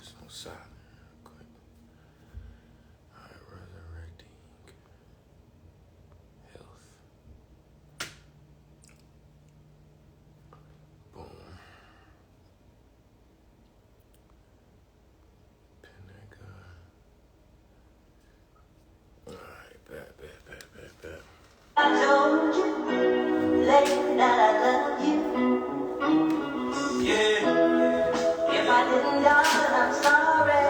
this on silent real quick. Alright, resurrecting health. Boom. Pin that gun. Alright, bet. I told you, lady, that I love you. Yeah. If I didn't, darling, I'm sorry.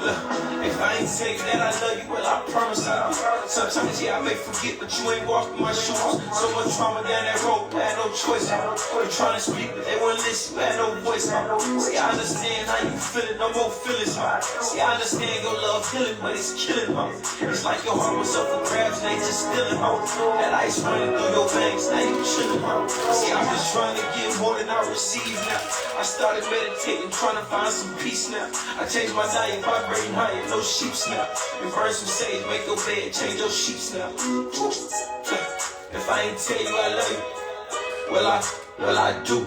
Look, if I ain't tell you that I love you, well, I promise I do. Sometimes, yeah, I may forget, but you ain't walking my shoes. So much trauma down that road, I had no choice. You trying to speak, but they wouldn't listen, you had no voice. See, I understand how you feeling, no more feelings. See, I understand your love healing, but it's killing me. It's like your heart was up for grabs, and they just stealing. That ice running through your veins, now you chilling. See, I'm just trying to get more than I receive now. I started meditating, trying to find some peace now. I changed my diet, vibrating higher, no sheeps now. And burn some sage, make your bed, change your sheets now. If I ain't tell you I love you, well I do.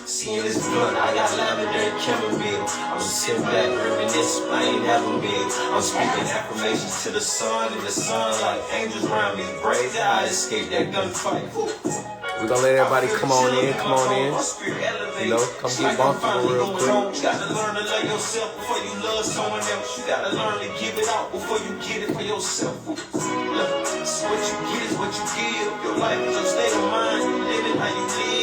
Seeing this blunt, I got lavender and chamomile. I'm sitting back, reminiscing, I ain't never been. I'm speaking affirmations to the sun and the sunlight. Angels around me, brave that I escaped that gunfight. We're gonna let everybody come on in. You know, come get bumped real quick. You gotta learn to love yourself before you love someone else. You gotta learn to give it out before you get it for yourself. Look, so what you get is what you give. Your life is your state of mind. You living how you live.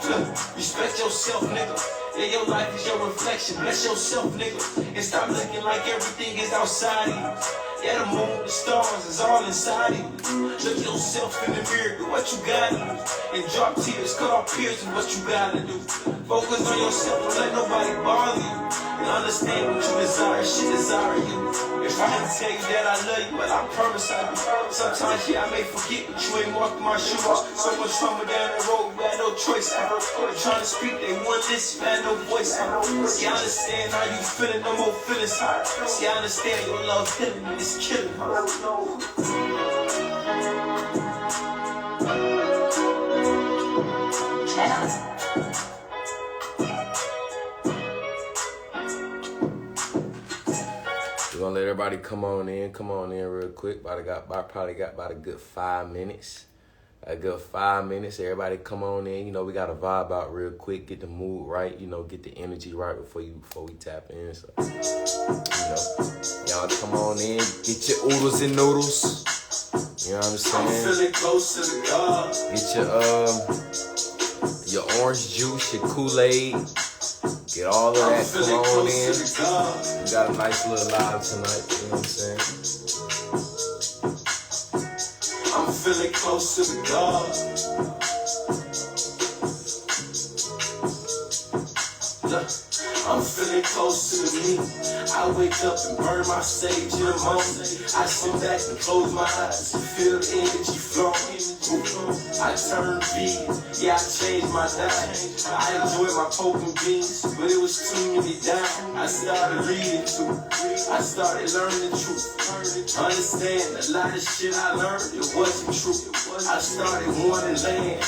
Look, respect yourself, nigga. Yeah, your life is your reflection. Bless yourself, nigga. And stop looking like everything is outside of you. Yeah, the moon, the stars is all inside of you. Look yourself in the mirror, do what you gotta do. And drop tears, cut off tears is what you gotta do. Focus on yourself, don't let nobody bother you. And understand what you desire, shit desire you. If I didn't tell you that I love you, well, I promise I do. Sometimes, yeah, I may forget, but you ain't walking my shoes. So much trauma down the road, you had no choice. I'm trying to speak, they wouldn't listen, you had no voice. See, I understand how you feeling, no more feelings. See, I understand your love healing me, it's killing me. We're gonna let everybody come on in real quick. Probably got about a good 5 minutes. Everybody come on in. You know, we got to vibe out real quick, get the mood right, you know, get the energy right before we tap in. So, you know, y'all come on in, get your oodles and noodles. You know what I'm saying? I'm feeling close to the God. Get your orange juice, your Kool-Aid. Get all of that, come on in. We got a nice little live tonight, you know what I'm saying? I'm feeling close to the God. Look, I'm feeling close to the me. I wake up and burn my sage in the moment. I sit back and close my eyes and feel the energy flowing. I turn vegan, yeah, I changed my diet. I enjoyed my pork and beans, but it was too many dimes. I started reading too. I started learning the truth. Understand a lot of shit I learned, it wasn't true. I started wanting land,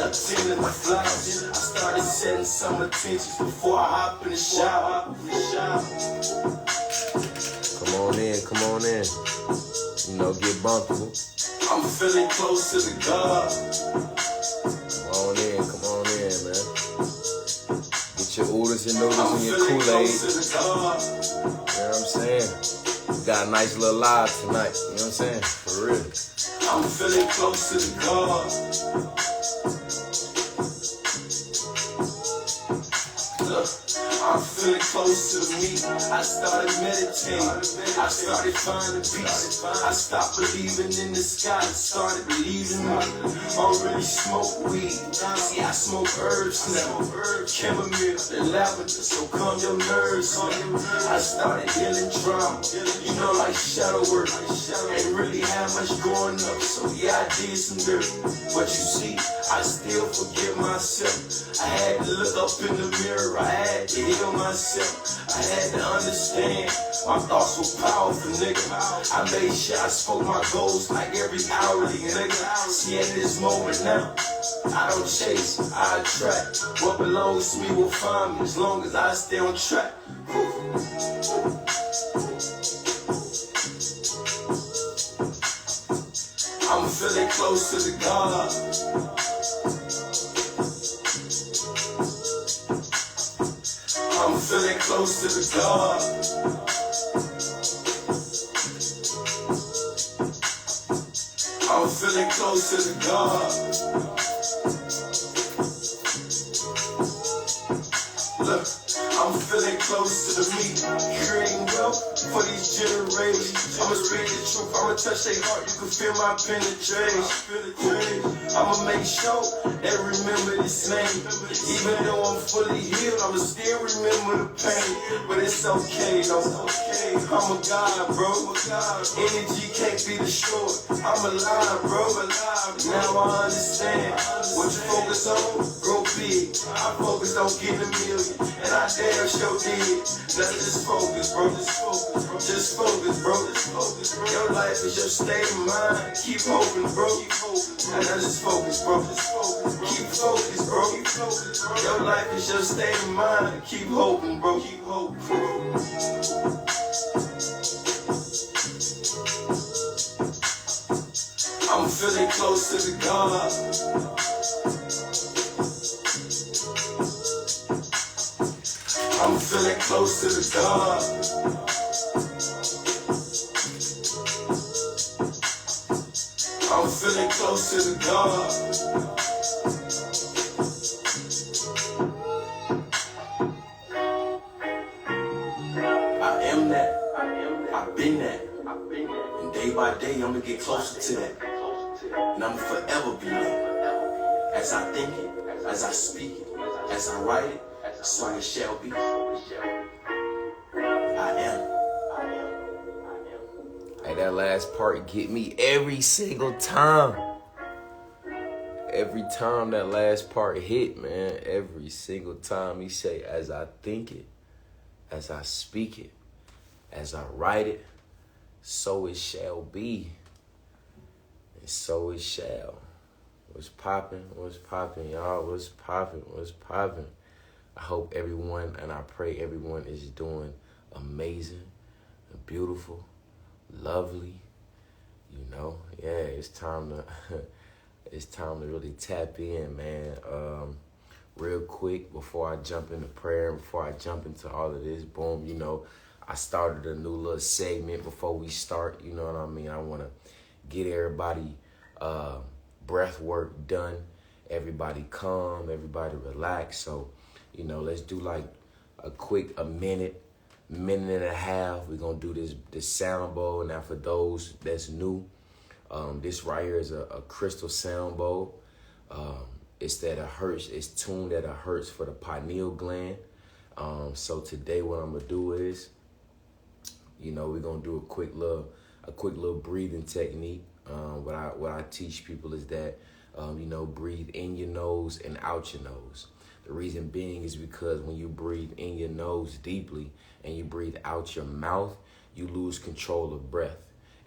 attending the flights. I started setting some attention before I hop in the shower. Come on in. You know, get bumpable. I'm feeling close to the God. Come on in, man. Get your oodles and noodles and your Kool-Aid. You know what I'm saying? We got a nice little live tonight. You know what I'm saying? For real. I'm feeling close to the God. Look, I'm feeling close to me. I started meditating. I started finding peace. I stopped believing in the sky and started believing me. I'm really smoke weed. See, I smoke herbs now. Chamomile and lavender, so calm your nerves. I started healing trauma. You know, like shadow work. Ain't really have much going up, so yeah, I did some dirt. But you see, I still forgive myself. I had to look up in the mirror. I had to heal feel myself. I had to understand my thoughts were powerful, nigga. I made sure I spoke my goals like every hourly, nigga. See, at this moment now, I don't chase, I attract. What belongs to me will find me as long as I stay on track. I'm feeling close to the God. I'm feeling close to the God. I'm feeling close to the God. Look, I'm feeling close to the meat, creating wealth for these generations. I'ma speak the truth, I'ma touch their heart, you can feel my penetration. I'ma make sure they remember this name. Even though I'm fully healed, I'ma still remember the pain. But it's okay though, I'm a God, bro. Energy can't be destroyed, I'm alive, bro. Now I understand, what you focus on, grow big. I focused on getting a million, and I damn sure did. Let's just focus, bro. Just focus, bro. Your life is your state of mind. Keep hoping, bro. And I just focus, bro. Keep focused, bro. Your life is your state of mind. Keep hoping, bro. Keep hoping, bro. I'm feeling close to the God. I'm feeling close to the God. I'm feeling close to the God. I am that. I've been that. And day by day, I'ma get closer to that. And I'ma forever be that. As I think it, as I speak it, as I write it, so it shall be. I am. Hey, that last part get me every single time. Every time that last part hit, man. Every single time he say, as I think it, as I speak it, as I write it, so it shall be. And so it shall. What's poppin', y'all? What's poppin'? I hope everyone, and I pray everyone is doing amazing and beautiful, lovely. You know, yeah, it's time to really tap in, man. Real quick, before I jump into prayer, before I jump into all of this, boom, you know, I started a new little segment before we start, you know what I mean? I want to get everybody breath work done, everybody calm, everybody relax. So, you know, let's do like a minute and a half. We're going to do this sound bowl. Now, for those that's new, this right here is a crystal sound bowl. It's tuned at a hertz for the pineal gland. So today what I'm going to do is, you know, we're going to do a quick little breathing technique. What I teach people is that, you know, breathe in your nose and out your nose. The reason being is because when you breathe in your nose deeply and you breathe out your mouth, you lose control of breath.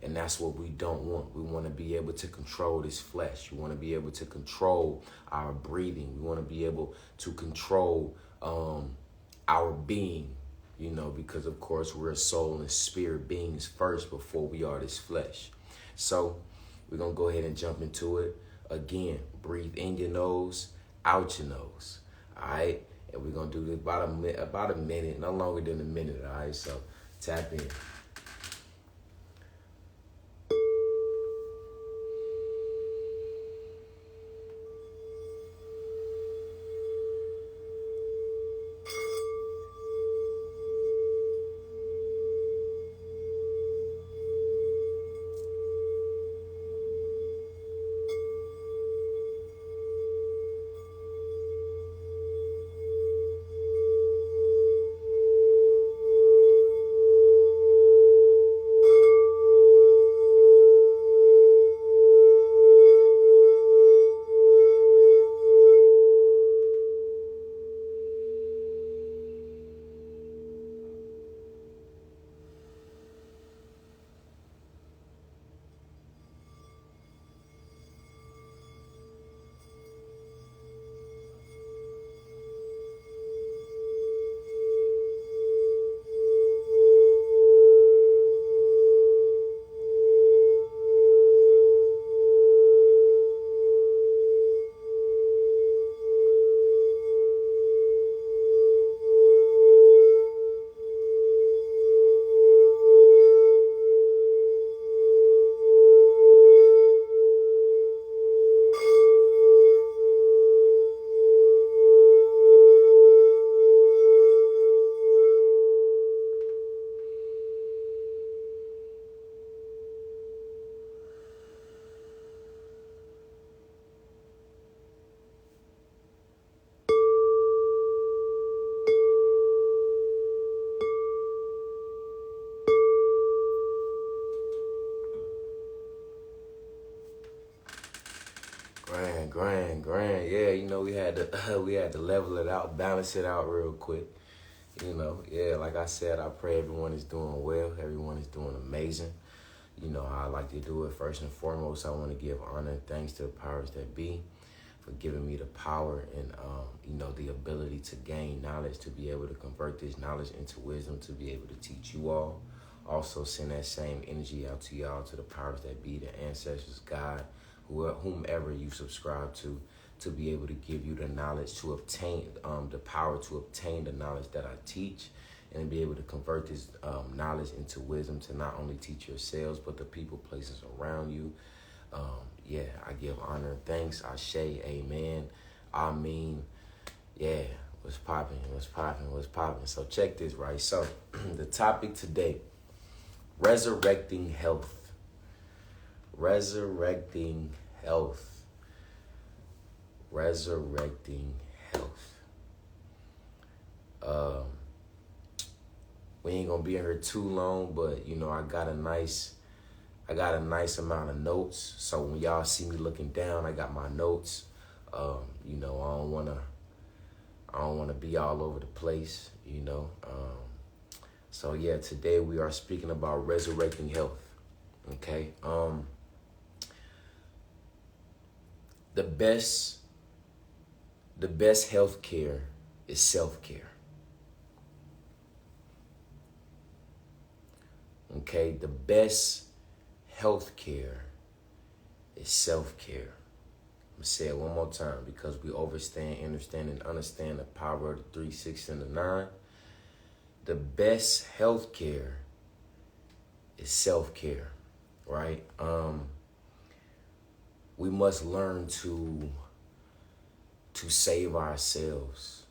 And that's what we don't want. We want to be able to control this flesh. We want to be able to control our breathing. We want to be able to control our being, you know, because, of course, we're soul and spirit beings first before we are this flesh. So we're going to go ahead and jump into it. Again, breathe in your nose, out your nose. All right? And we're going to do this about a minute, no longer than a minute. All right? So tap in. Grand. Yeah, you know, we had to we had to level it out, balance it out real quick. You know, yeah, like I said, I pray everyone is doing well. Everyone is doing amazing. You know how I like to do it. First and foremost, I want to give honor and thanks to the powers that be for giving me the power and, you know, the ability to gain knowledge, to be able to convert this knowledge into wisdom, to be able to teach you all. Also send that same energy out to y'all, to the powers that be, the ancestors, God, whomever you subscribe to be able to give you the knowledge to obtain, the power to obtain the knowledge that I teach, and be able to convert this knowledge into wisdom to not only teach yourselves, but the people, places around you. Yeah, I give honor and thanks. Ashe, amen. I mean, yeah, what's popping, what's popping, what's popping. So check this, right? So the topic today, resurrecting health. Resurrecting health. Resurrecting health. We ain't gonna be in here too long, but you know, I got a nice amount of notes. So when y'all see me looking down, I got my notes. You know, I don't wanna be all over the place, you know. So yeah, today we are speaking about resurrecting health. Okay. The best health care is self-care. Okay, the best health care is self-care. I'm gonna say it one more time because we understand the power of the 3, 6, and the 9. The best health care is self-care, right? We must learn to save ourselves.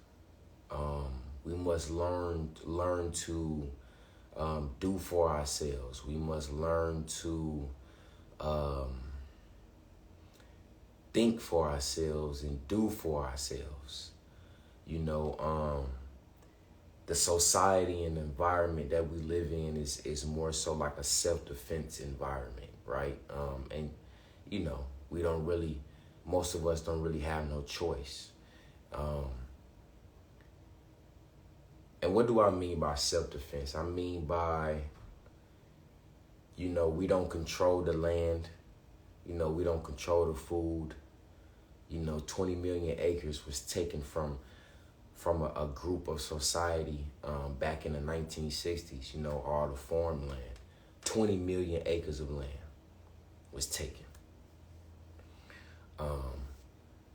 We must learn to do for ourselves. We must learn to think for ourselves and do for ourselves. You know, the society and environment that we live in is more so like a self-defense environment, right? And, you know, most of us don't really have no choice. And what do I mean by self-defense? I mean by, you know, we don't control the land. You know, we don't control the food. You know, 20 million acres was taken from a group of society back in the 1960s, you know, all the farmland. 20 million acres of land was taken.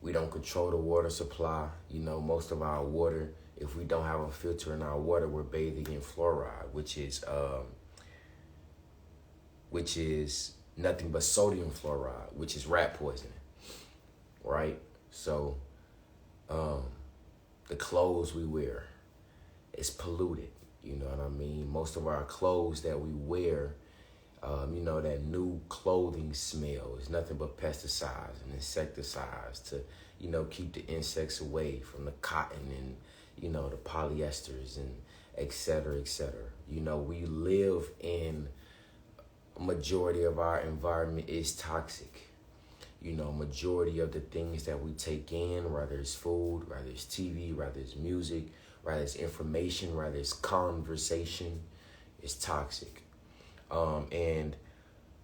We don't control the water supply. You know, most of our water, if we don't have a filter in our water, we're bathing in fluoride, which is nothing but sodium fluoride, which is rat poisoning, right? So, the clothes we wear is polluted. You know what I mean? Most of our clothes that we wear, you know, that new clothing smell is nothing but pesticides and insecticides to, you know, keep the insects away from the cotton and, you know, the polyesters and et cetera, et cetera. You know, we live in a majority of our environment is toxic. You know, majority of the things that we take in, whether it's food, whether it's TV, whether it's music, whether it's information, whether it's conversation, is toxic. And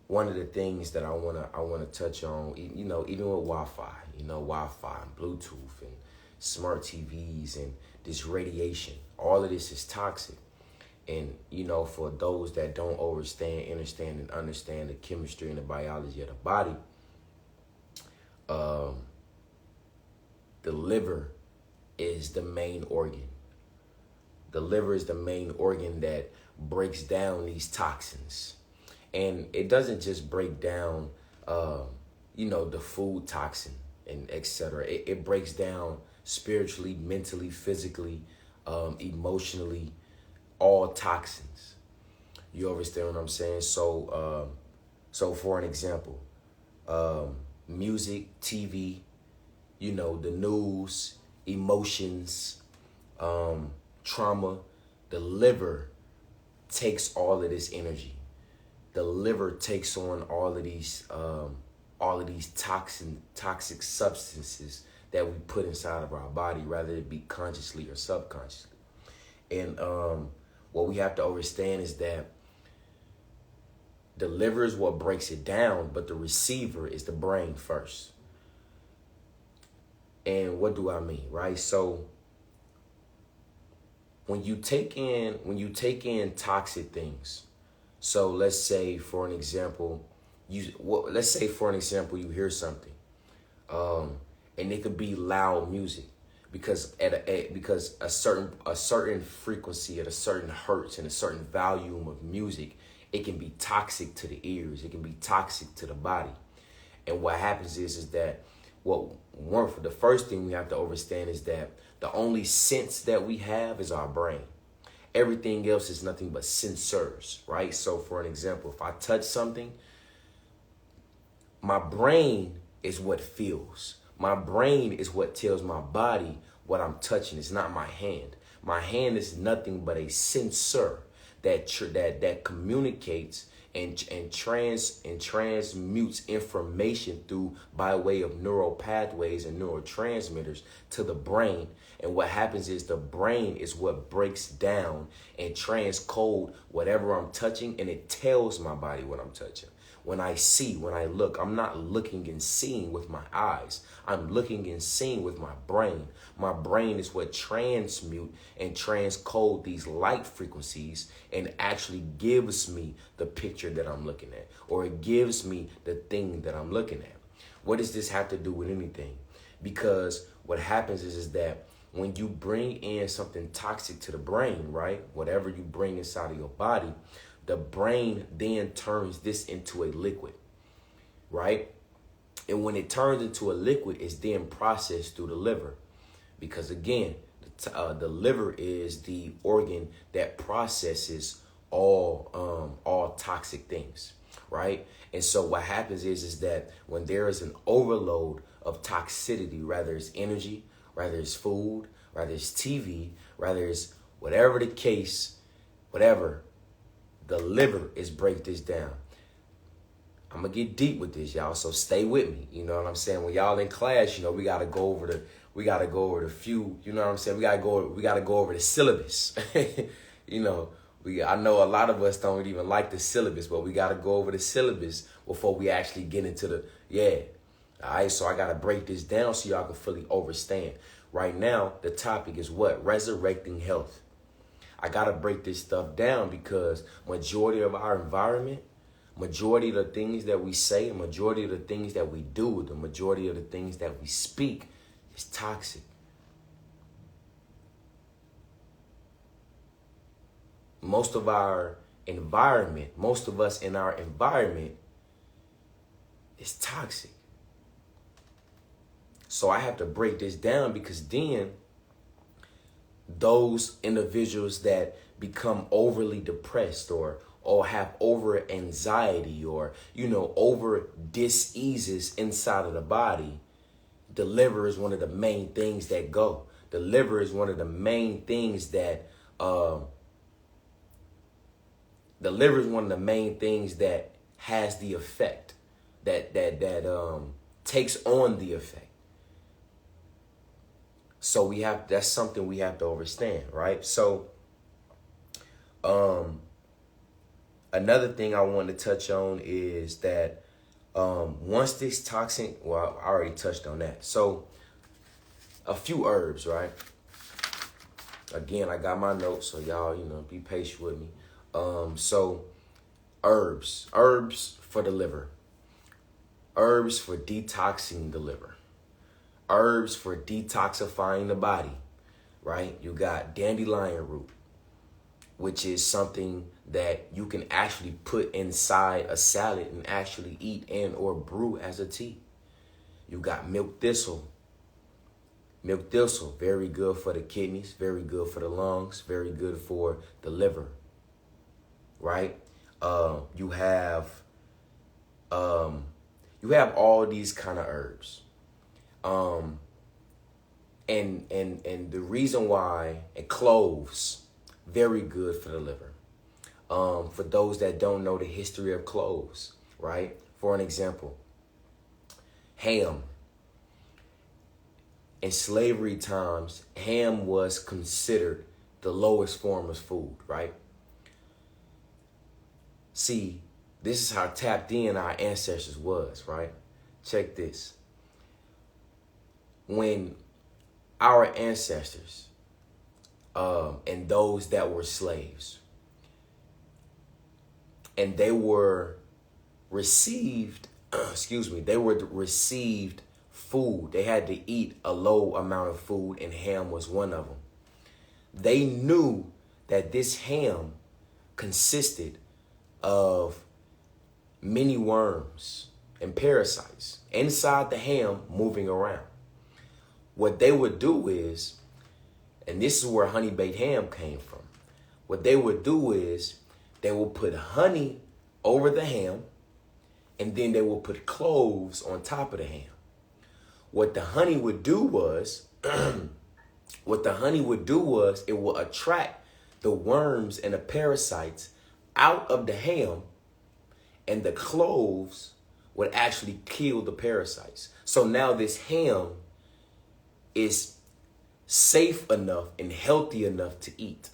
one of the things that I wanna touch on, you know, even with Wi-Fi, you know, Wi-Fi and Bluetooth and smart TVs and this radiation, all of this is toxic. And, you know, for those that don't understand and understand the chemistry and the biology of the body, the liver is the main organ. The liver is the main organ that breaks down these toxins. And it doesn't just break down, you know, the food toxin and et cetera. It breaks down spiritually, mentally, physically, emotionally, all toxins. You understand what I'm saying? So for an example, music, TV, you know, the news, emotions, trauma, the liver takes all of this energy. The liver takes on all of these all of these toxic substances that we put inside of our body, rather it be consciously or subconsciously. And what we have to understand is that the liver is what breaks it down, but the receiver is the brain first. And what do I mean, right? So when you take in toxic things, so let's say for an example, you hear something, and it could be loud music, because because a certain frequency at a certain hertz and a certain volume of music, it can be toxic to the ears, it can be toxic to the body. And what happens is that the first thing we have to understand is that the only sense that we have is our brain. Everything else is nothing but sensors, right? So for an example, if I touch something, my brain is what feels. My brain is what tells my body what I'm touching. It's not my hand. My hand is nothing but a sensor that communicates and transmutes information through by way of neural pathways and neurotransmitters to the brain. And what happens is the brain is what breaks down and transcode whatever I'm touching, and it tells my body what I'm touching. When I look, I'm not looking and seeing with my eyes. I'm looking and seeing with my brain. My brain is what transmute and transcode these light frequencies and actually gives me the picture that I'm looking at, or it gives me the thing that I'm looking at. What does this have to do with anything? Because what happens is that when you bring in something toxic to the brain, right? Whatever you bring inside of your body, the brain then turns this into a liquid, right? And when it turns into a liquid, it's then processed through the liver. Because again, the liver is the organ that processes all toxic things, right? And so what happens is that when there is an overload of toxicity, rather it's energy, rather it's food, rather it's TV, rather it's whatever the case, whatever, the liver is break this down. I'm gonna get deep with this, y'all, so stay with me. You know what I'm saying? When y'all in class, we gotta go over the few, you know what I'm saying? We gotta go over the syllabus. I know a lot of us don't even like the syllabus, but we gotta go over the syllabus before we actually get into all right, so I gotta break this down so y'all can fully understand. Right now, the topic is what? Resurrecting health. I got to break this stuff down because majority of our environment, majority of the things that we say, majority of the things that we do, the majority of the things that we speak is toxic. Most of us in our environment is toxic. So I have to break this down, because then those individuals that become overly depressed or have over anxiety or, over diseases inside of the body, the liver is one of the main things that go. The liver is one of the main things that, has the effect, that takes on the effect. So that's something we have to understand, right? So, another thing I want to touch on is that, once this toxin, well, I already touched on that. So a few herbs, right? Again, I got my notes, so y'all, be patient with me. So herbs for the liver, herbs for detoxing the liver, herbs for detoxifying the body, right? You got dandelion root, which is something that you can actually put inside a salad and actually eat and or brew as a tea. You got milk thistle. Milk thistle, very good for the kidneys, very good for the lungs, very good for the liver, right? You have all these kind of herbs. And the reason why, and cloves, very good for the liver. For those that don't know the history of cloves, right? For an example, ham. In slavery times, ham was considered the lowest form of food, right? See, this is how tapped in our ancestors was, right? Check this. When our ancestors and those that were slaves, and they were received, they were received food. They had to eat a low amount of food, and ham was one of them. They knew that this ham consisted of many worms and parasites inside the ham moving around. What they would do is, and this is where honey baked ham came from. What they would do is they will put honey over the ham, and then they will put cloves on top of the ham. What the honey would do was, it will attract the worms and the parasites out of the ham, and the cloves would actually kill the parasites. So now this ham is safe enough and healthy enough to eat.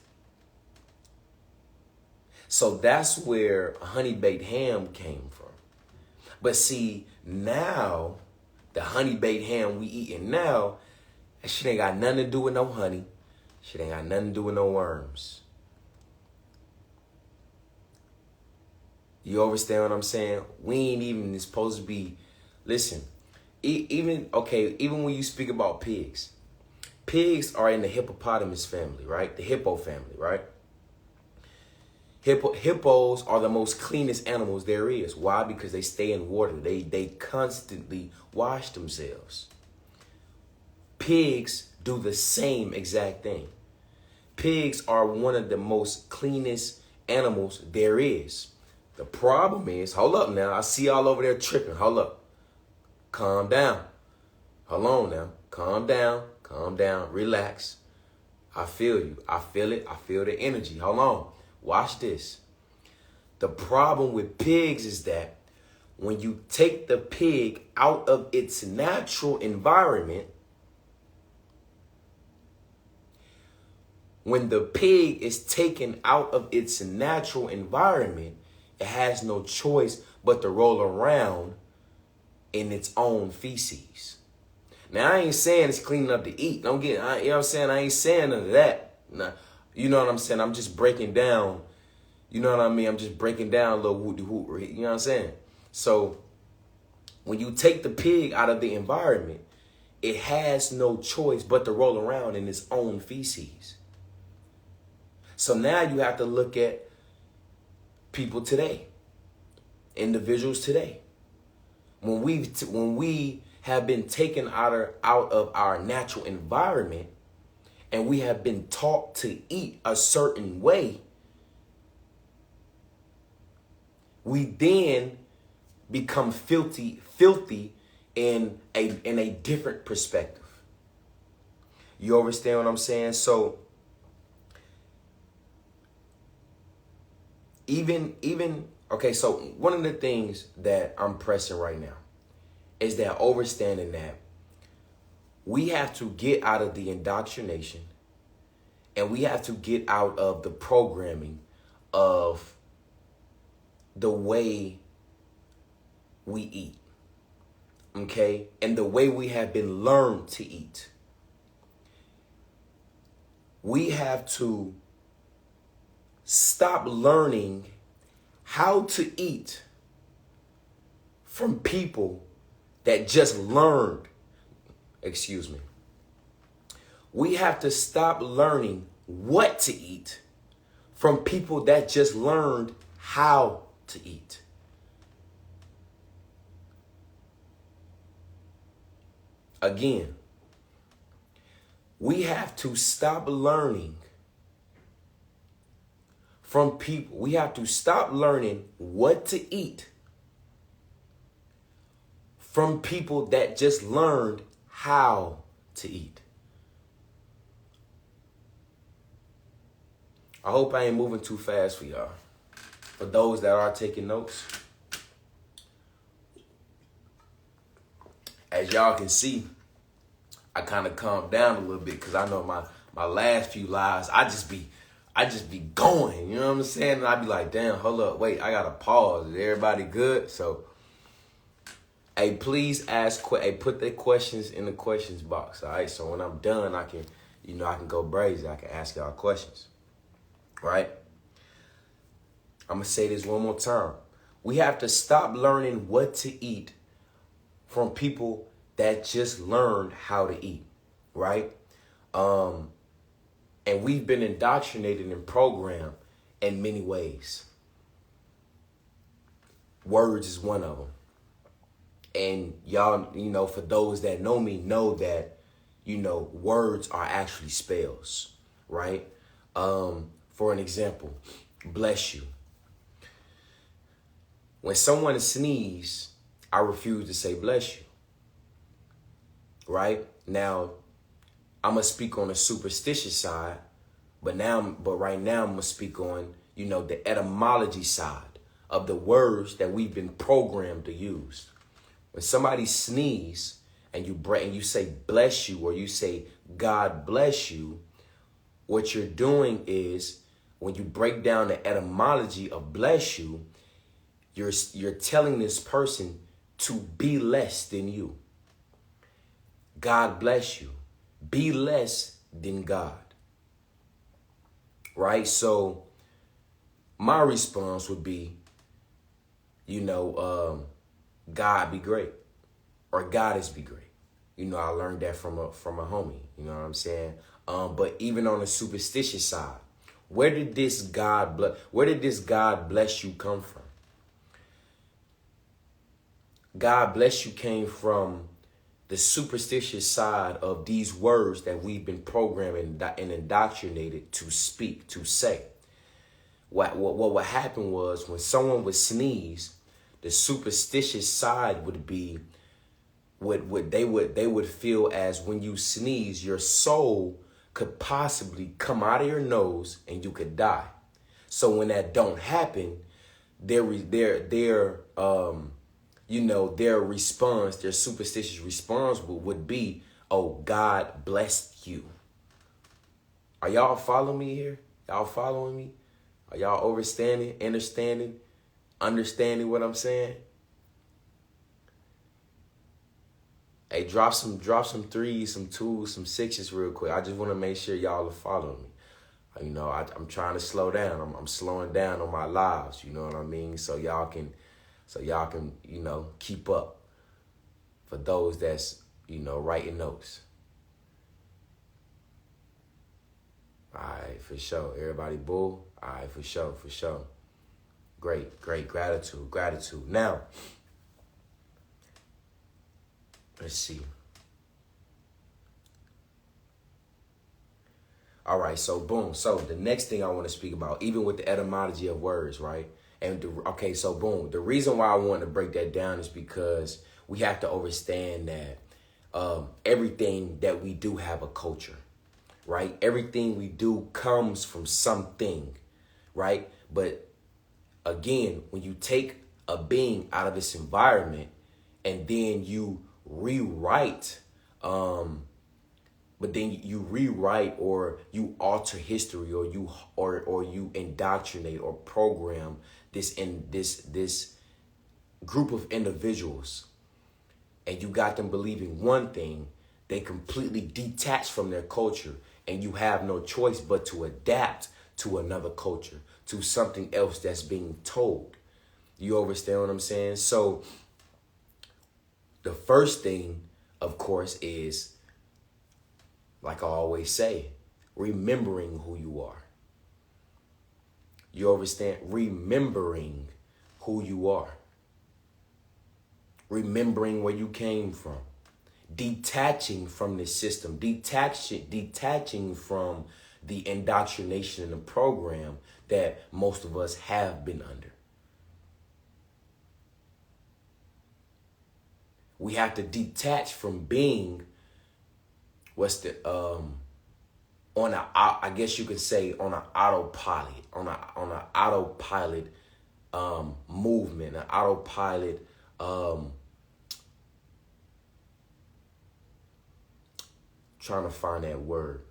So that's where honey baked ham came from. But see, now the honey baked ham we eating now, that shit ain't got nothing to do with no honey. Shit ain't got nothing to do with no worms. You understand what I'm saying? We ain't even supposed to be, listen, even when you speak about pigs are in the hippopotamus family, right? The hippo family, right? Hippos are the most cleanest animals there is. Why? Because they stay in water. They constantly wash themselves. Pigs do the same exact thing. Pigs are one of the most cleanest animals there is. The problem is, hold up now. I see y'all over there tripping. Hold up. Calm down. Hold on now. Calm down. Calm down. Relax. I feel you. I feel it. I feel the energy. Hold on. Watch this. The problem with pigs is that when you take the pig out of its natural environment, when the pig is taken out of its natural environment, it has no choice but to roll around in its own feces. Now, I ain't saying it's clean enough to eat. Don't get, you know what I'm saying? I ain't saying none of that. Nah, you know what I'm saying? I'm just breaking down, you know what I mean? I'm just breaking down a little woo-de-woo, you know what I'm saying? So, when you take the pig out of the environment, it has no choice but to roll around in its own feces. So now you have to look at people today, individuals today. When we have been taken out of our natural environment, and we have been taught to eat a certain way, we then become filthy in a different perspective. You understand what I'm saying? So so one of the things that I'm pressing right now is that understanding that we have to get out of the indoctrination, and we have to get out of the programming of the way we eat, okay? And the way we have been learned to eat. We have to stop learning how to eat from people that just learned. We have to stop learning what to eat from people that just learned how to eat. Again, we have to stop learning from people. We have to stop learning what to eat from people that just learned how to eat. I hope I ain't moving too fast for y'all. For those that are taking notes, as y'all can see, I kind of calmed down a little bit because I know my last few lives, I just be going, you know what I'm saying? And I be like, damn, hold up, wait, I gotta pause. Is everybody good? So, hey, please put the questions in the questions box, all right? So when I'm done, I can go brazy. I can ask y'all questions, right? I'm gonna say this one more time. We have to stop learning what to eat from people that just learned how to eat, right? And we've been indoctrinated and programmed in many ways. Words is one of them. And y'all, for those that know me, know that, words are actually spells, right? For an example, bless you. When someone sneezes, I refuse to say bless you, right? Now, I'm going to speak on the superstitious side, but right now I'm going to speak on, the etymology side of the words that we've been programmed to use. When somebody sneezes and you say bless you, or you say God bless you, what you're doing is, when you break down the etymology of bless you, you're telling this person to be less than you. God bless you. Be less than God. Right? So my response would be, God be great, or Goddess be great. I learned that from a homie. You know what I'm saying? But even on the superstitious side, where did this God bless you come from? God bless you came from the superstitious side of these words that we've been programmed and indoctrinated to speak, to say. What would happen was, when someone would sneeze, the superstitious side would be what they would feel as, when you sneeze, your soul could possibly come out of your nose and you could die. So when that don't happen, their response, their superstitious response would be, oh, God blessed you. Are y'all following me here? Y'all following me? Are y'all understanding what I'm saying? Hey, drop some 3s, some 2s, some 6s real quick. I just want to make sure y'all are following me. I'm trying to slow down. I'm slowing down on my lives, you know what I mean? So y'all can, keep up. For those that's, writing notes. All right, for sure. Everybody bull? All right, for sure. Great. Gratitude. Now, let's see. All right, so boom. So the next thing I want to speak about, even with the etymology of words, right? So boom. The reason why I want to break that down is because we have to understand that everything that we do have a culture, right? Everything we do comes from something, right? But again, when you take a being out of its environment and then you rewrite, or you alter history, or you indoctrinate or program this group of individuals, and you got them believing one thing, they completely detach from their culture, and you have no choice but to adapt to another culture, to something else that's being told. You understand what I'm saying? So the first thing, of course, is, like I always say, remembering who you are. You understand? Remembering who you are. Remembering where you came from. Detaching from the system. Detaching from the indoctrination and the program that most of us have been under. We have to detach from being I guess you could say on an autopilot, on an autopilot movement, an autopilot trying to find that word.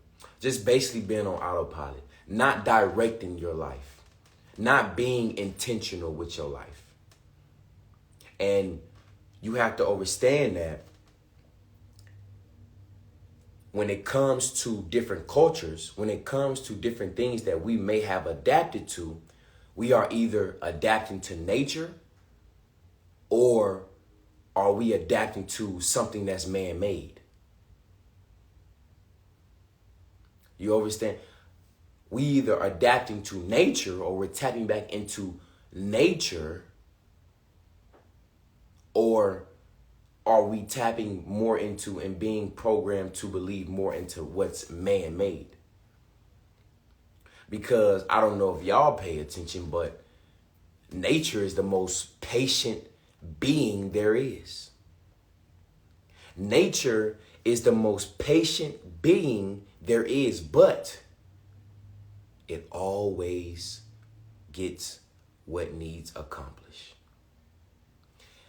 Just basically being on autopilot, not directing your life, not being intentional with your life. And you have to understand that when it comes to different cultures, when it comes to different things that we may have adapted to, we are either adapting to nature or are we adapting to something that's man-made? You understand? We either adapting to nature or we're tapping back into nature, or are we tapping more into and being programmed to believe more into what's man-made? Because I don't know if y'all pay attention, but nature is the most patient being there is. Nature is the most patient being there is, but it always gets what needs accomplished.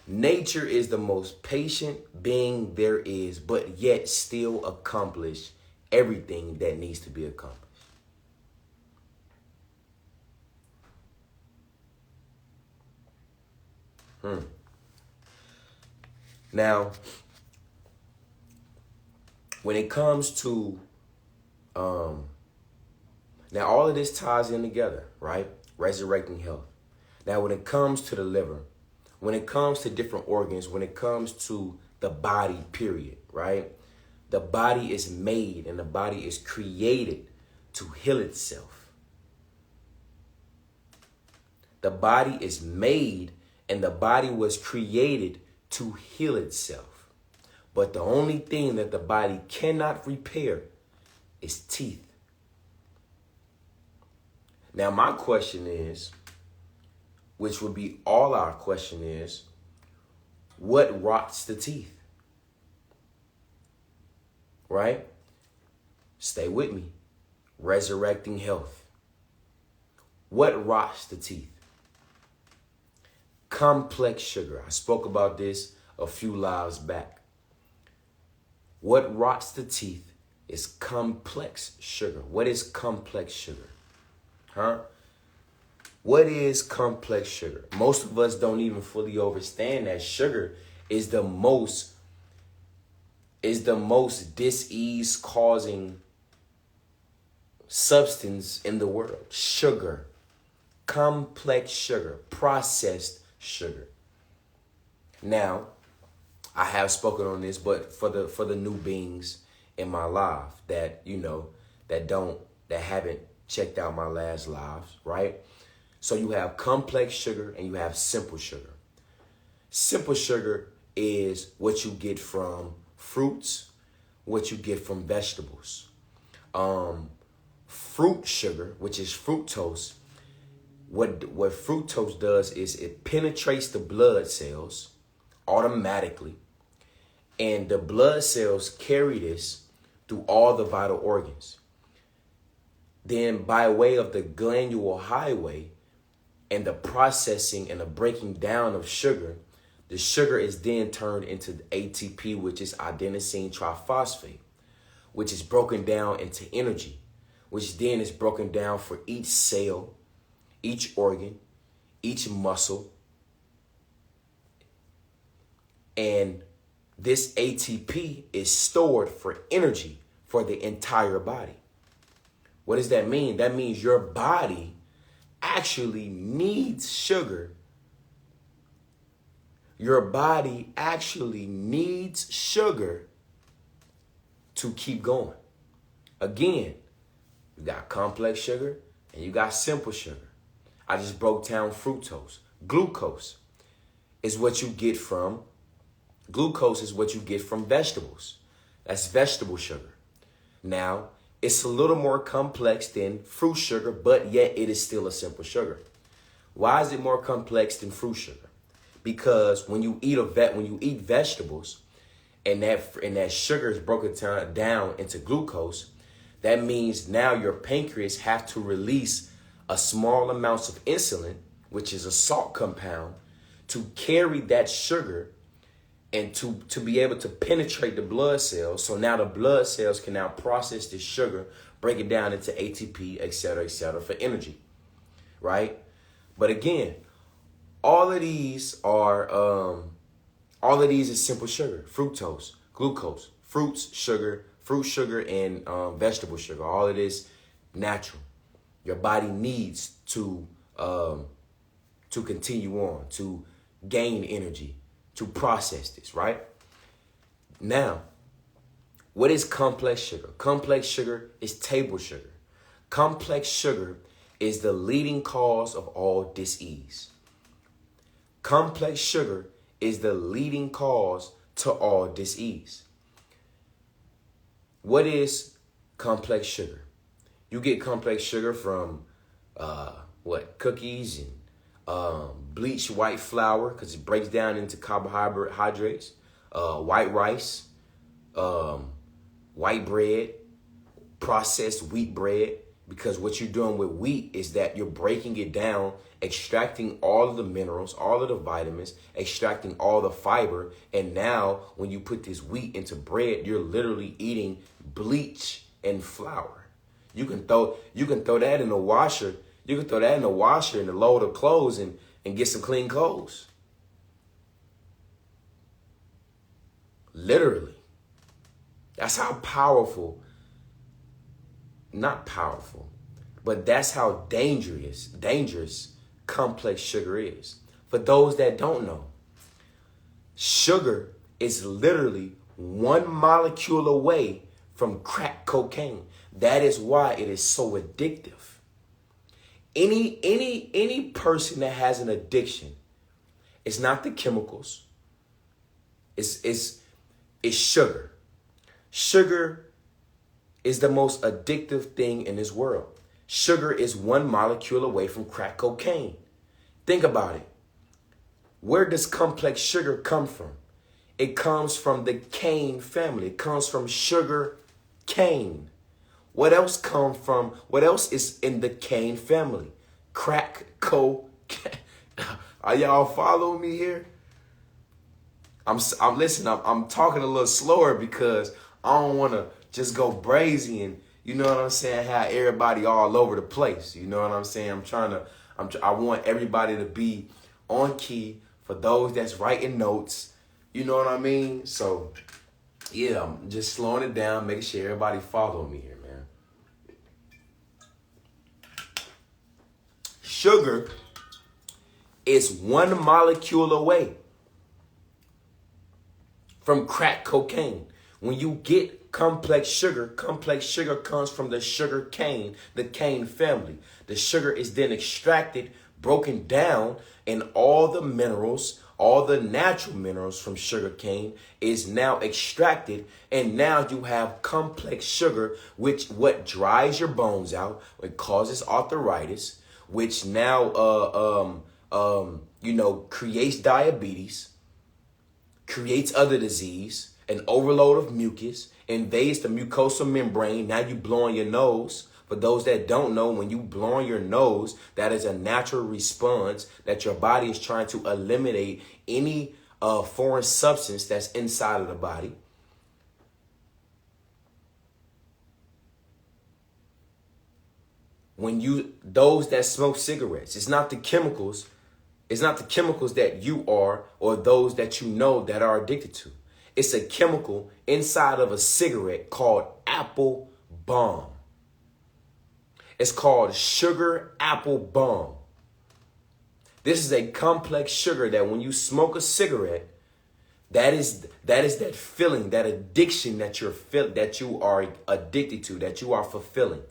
Nature is the most patient being there is, but yet still accomplish everything that needs to be accomplished. Now, when it comes to, now all of this ties in together, right? Resurrecting health. Now, when it comes to the liver, when it comes to different organs, when it comes to the body, period, right? The body is made and the body is created to heal itself. The body is made and the body was created to heal itself. But the only thing that the body cannot repair is teeth. Now, my question is, which would be all our question is, what rots the teeth? Right? Stay with me. Resurrecting health. What rots the teeth? Complex sugar. I spoke about this a few lives back. What rots the teeth is complex sugar. What is complex sugar? What is complex sugar? Most of us don't even fully understand that sugar is the most dis-ease causing substance in the world. Sugar. Complex sugar. Processed sugar. Now, I have spoken on this, but for the new beings in my life that, you know, that haven't checked out my last lives, right? So you have complex sugar and you have simple sugar. Simple sugar is what you get from fruits, what you get from vegetables. Fruit sugar, which is fructose, what fructose does is it penetrates the blood cells automatically, and the blood cells carry this through all the vital organs. Then by way of the glandular highway and the processing and the breaking down of sugar, the sugar is then turned into ATP, which is adenosine triphosphate, which is broken down into energy, which then is broken down for each cell, each organ, each muscle. And this ATP is stored for energy for the entire body. What does that mean? That means your body actually needs sugar. Your body actually needs sugar to keep going. Again, you got complex sugar and you got simple sugar. I just broke down fructose. Glucose is what you get from vegetables. That's vegetable sugar. Now, it's a little more complex than fruit sugar, but yet it is still a simple sugar. Why is it more complex than fruit sugar? Because when you eat vegetables and that sugar is broken down into glucose, that means now your pancreas have to release a small amounts of insulin, which is a salt compound, to carry that sugar and to be able to penetrate the blood cells. So now the blood cells can now process this sugar, break it down into ATP, et cetera, for energy, right? But again, all of these is simple sugar: fructose, glucose, fruit sugar, and vegetable sugar. All of this natural. Your body needs to continue on, to gain energy, to process this, right? Now, what is complex sugar? Complex sugar is table sugar. Complex sugar is the leading cause of all disease. Complex sugar is the leading cause to all disease. What is complex sugar? You get complex sugar from cookies and bleached white flour, because it breaks down into carbohydrates, white rice, white bread, processed wheat bread, because what you're doing with wheat is that you're breaking it down, extracting all of the minerals, all of the vitamins, extracting all the fiber, and now when you put this wheat into bread, you're literally eating bleach and flour. You can throw that in the washer. You can throw that in the washer and a load of clothes and get some clean clothes. Literally. That's how powerful, not powerful, but that's how dangerous complex sugar is. For those that don't know, sugar is literally one molecule away from crack cocaine. That is why it is so addictive. Any person that has an addiction, it's not the chemicals. It's sugar. Sugar is the most addictive thing in this world. Sugar is one molecule away from crack cocaine. Think about it. Where does complex sugar come from? It comes from the cane family. It comes from sugar cane. What else is in the cane family? Crack cocaine. Are y'all following me here? I'm talking a little slower because I don't want to just go brazy and, you know what I'm saying, have everybody all over the place. You know what I'm saying? I want everybody to be on key for those that's writing notes. You know what I mean? So, yeah, I'm just slowing it down, making sure everybody follow me here, man. Sugar is one molecule away from crack cocaine. When you get complex sugar comes from the sugar cane, the cane family. The sugar is then extracted, broken down, and all the minerals, all the natural minerals from sugar cane is now extracted, and now you have complex sugar, which what dries your bones out, it causes arthritis, which now creates diabetes, creates other disease, an overload of mucus, invades the mucosal membrane. Now you blowing your nose. For those that don't know, when you blowing your nose, that is a natural response that your body is trying to eliminate any foreign substance that's inside of the body. Those that smoke cigarettes, it's not the chemicals that you are or those that you know that are addicted to. It's a chemical inside of a cigarette called apple bomb. It's called sugar apple bomb. This is a complex sugar that when you smoke a cigarette, that is that feeling, that addiction that you are addicted to, that you are fulfilling.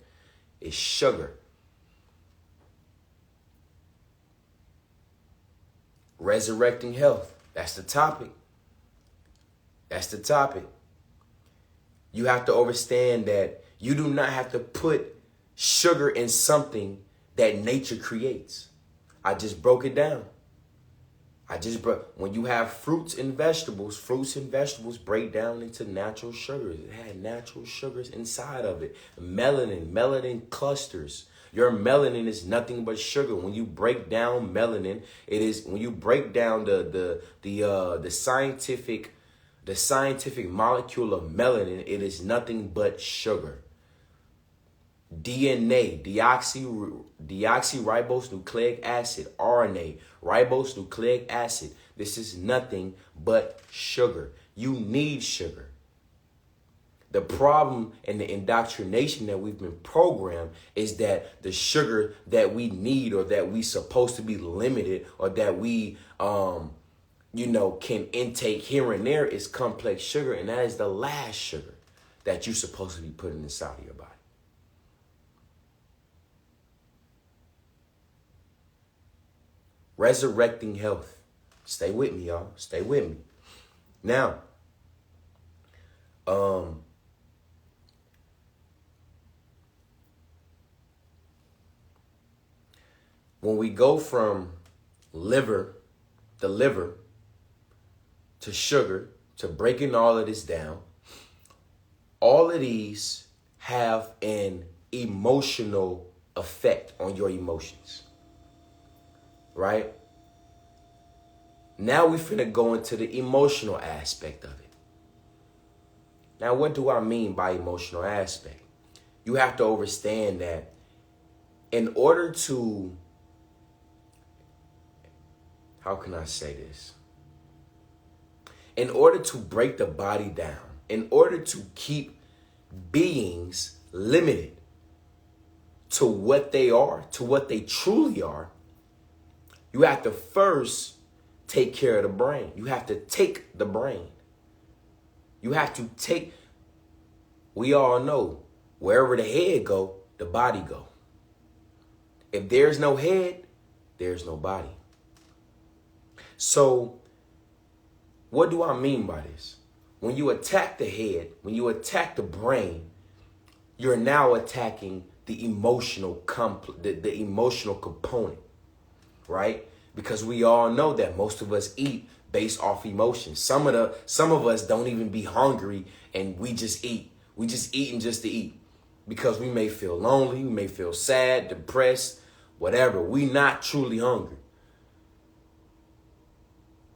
It's sugar. Resurrecting health. That's the topic. You have to understand that you do not have to put sugar in something that nature creates. I just broke it down. When you have fruits and vegetables break down into natural sugars. It had natural sugars inside of it. Melanin clusters. Your melanin is nothing but sugar. When you break down melanin, it is when you break down the scientific molecule of melanin, it is nothing but sugar. DNA, deoxyribose nucleic acid, RNA, ribose nucleic acid. This is nothing but sugar. You need sugar. The problem and the indoctrination that we've been programmed is that the sugar that we need, or that we supposed to be limited, or that we, can intake here and there, is complex sugar. And that is the last sugar that you're supposed to be putting inside of your body. Resurrecting health. Stay with me, y'all. Stay with me. Now, when we go from the liver, to sugar, to breaking all of this down, all of these have an emotional effect on your emotions. Right? Now we finna go into the emotional aspect of it. Now, what do I mean by emotional aspect? You have to understand that in order to, how can I say this? In order to break the body down, in order to keep beings limited to what they are, to what they truly are, you have to first take care of the brain. You have to take the brain. You have to take, we all know, wherever the head go, the body go. If there's no head, there's no body. So, what do I mean by this? When you attack the head, when you attack the brain, you're now attacking the emotional the emotional component. Right? Because we all know that most of us eat based off emotions. Some of us don't even be hungry, and we just eat. We just eating just to eat. Because we may feel lonely, we may feel sad, depressed, whatever. We not truly hungry.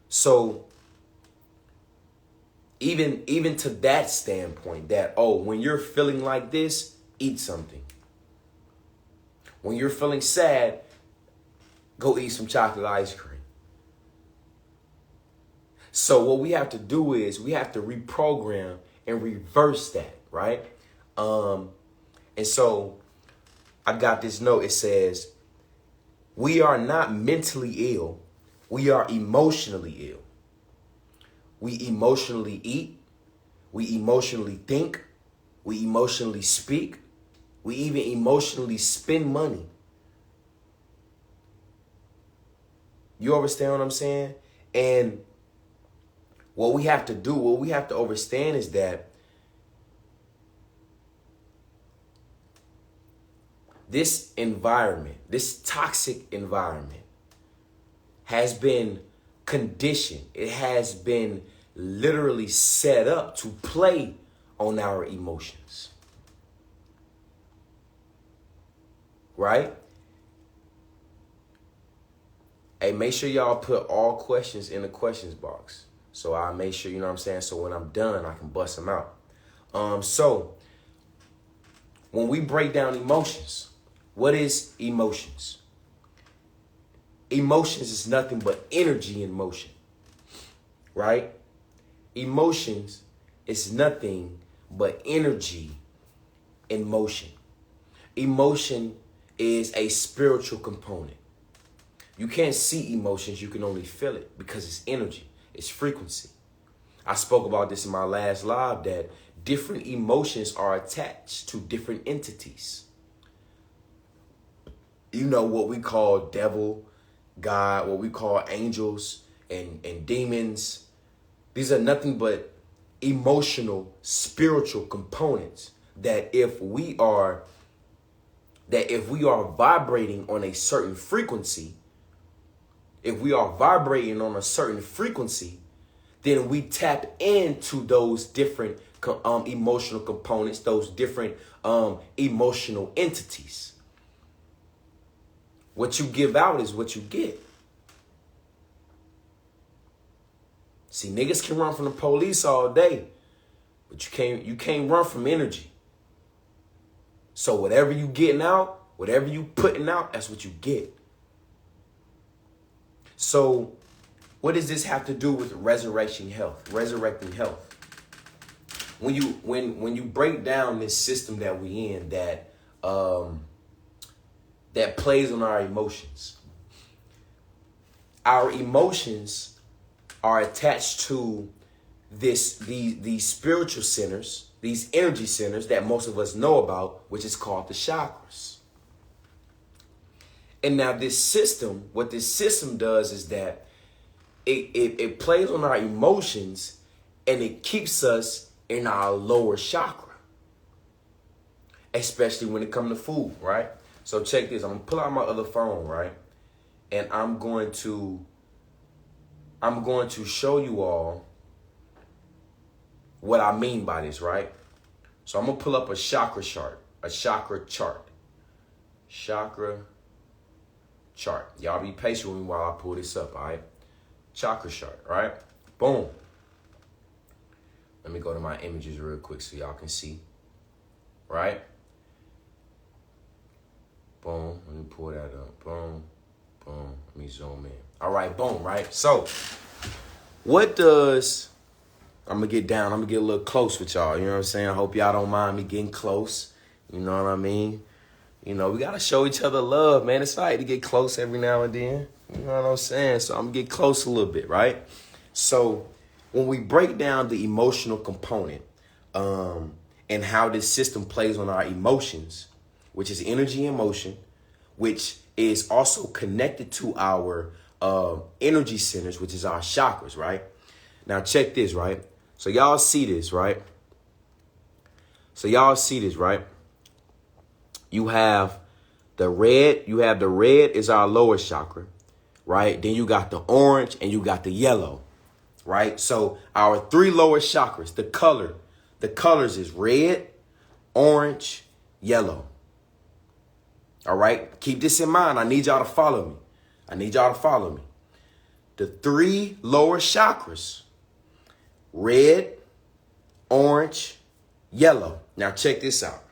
So even to that standpoint, that, when you're feeling like this, eat something. When you're feeling sad, go eat some chocolate ice cream. So what we have to do is we have to reprogram and reverse that, right? And so I got this note. It says, we are not mentally ill. We are emotionally ill. We emotionally eat. We emotionally think. We emotionally speak. We even emotionally spend money. You understand what I'm saying? And what we have to do, what we have to understand is that this environment, this toxic environment, has been conditioned. It has been literally set up to play on our emotions. Right? Hey, make sure y'all put all questions in the questions box. So I'll make sure, you know what I'm saying? So when I'm done, I can bust them out. So when we break down emotions, what is emotions? Emotions is nothing but energy in motion, right? Emotions is nothing but energy in motion. Emotion is a spiritual component. You can't see emotions, you can only feel it because it's energy, it's frequency. I spoke about this in my last live, that different emotions are attached to different entities. You know, what we call devil, God, what we call angels and demons. These are nothing but emotional, spiritual components that if we are vibrating on a certain frequency, then we tap into those different emotional components, those different emotional entities. What you give out is what you get. See, niggas can run from the police all day, but you can't run from energy. So whatever you getting out, whatever you putting out, that's what you get. So what does this have to do with resurrecting health? When you break down this system that we in that plays on our emotions. Our emotions are attached to these spiritual centers, these energy centers that most of us know about, which is called the chakras. And now this system, what this system does is that it plays on our emotions and it keeps us in our lower chakra, especially when it comes to food, right? So check this. I'm gonna pull out my other phone, right? And I'm going to show you all what I mean by this, right? So I'm gonna pull up a chakra chart. Y'all be patient with me while I pull this up, all right? Chakra chart, right? Boom. Let me go to my images real quick so y'all can see, right? Boom, let me pull that up. Boom, boom, let me zoom in. All right, boom, right? So, what does, I'm gonna get a little close with y'all, you know what I'm saying? I hope y'all don't mind me getting close, you know what I mean? You know, we gotta show each other love, man. It's all right to get close every now and then, you know what I'm saying? So I'm gonna get close a little bit, right? So, when we break down the emotional component and how this system plays on our emotions, which is energy and motion, which is also connected to our energy centers, which is our chakras, right? Now check this, right? So y'all see this, right? You have the red is our lower chakra, right? Then you got the orange and you got the yellow. Right? So our three lower chakras, the colors is red, orange, yellow. All right? Keep this in mind. I need y'all to follow me. The three lower chakras, red, orange, yellow. Now check this out.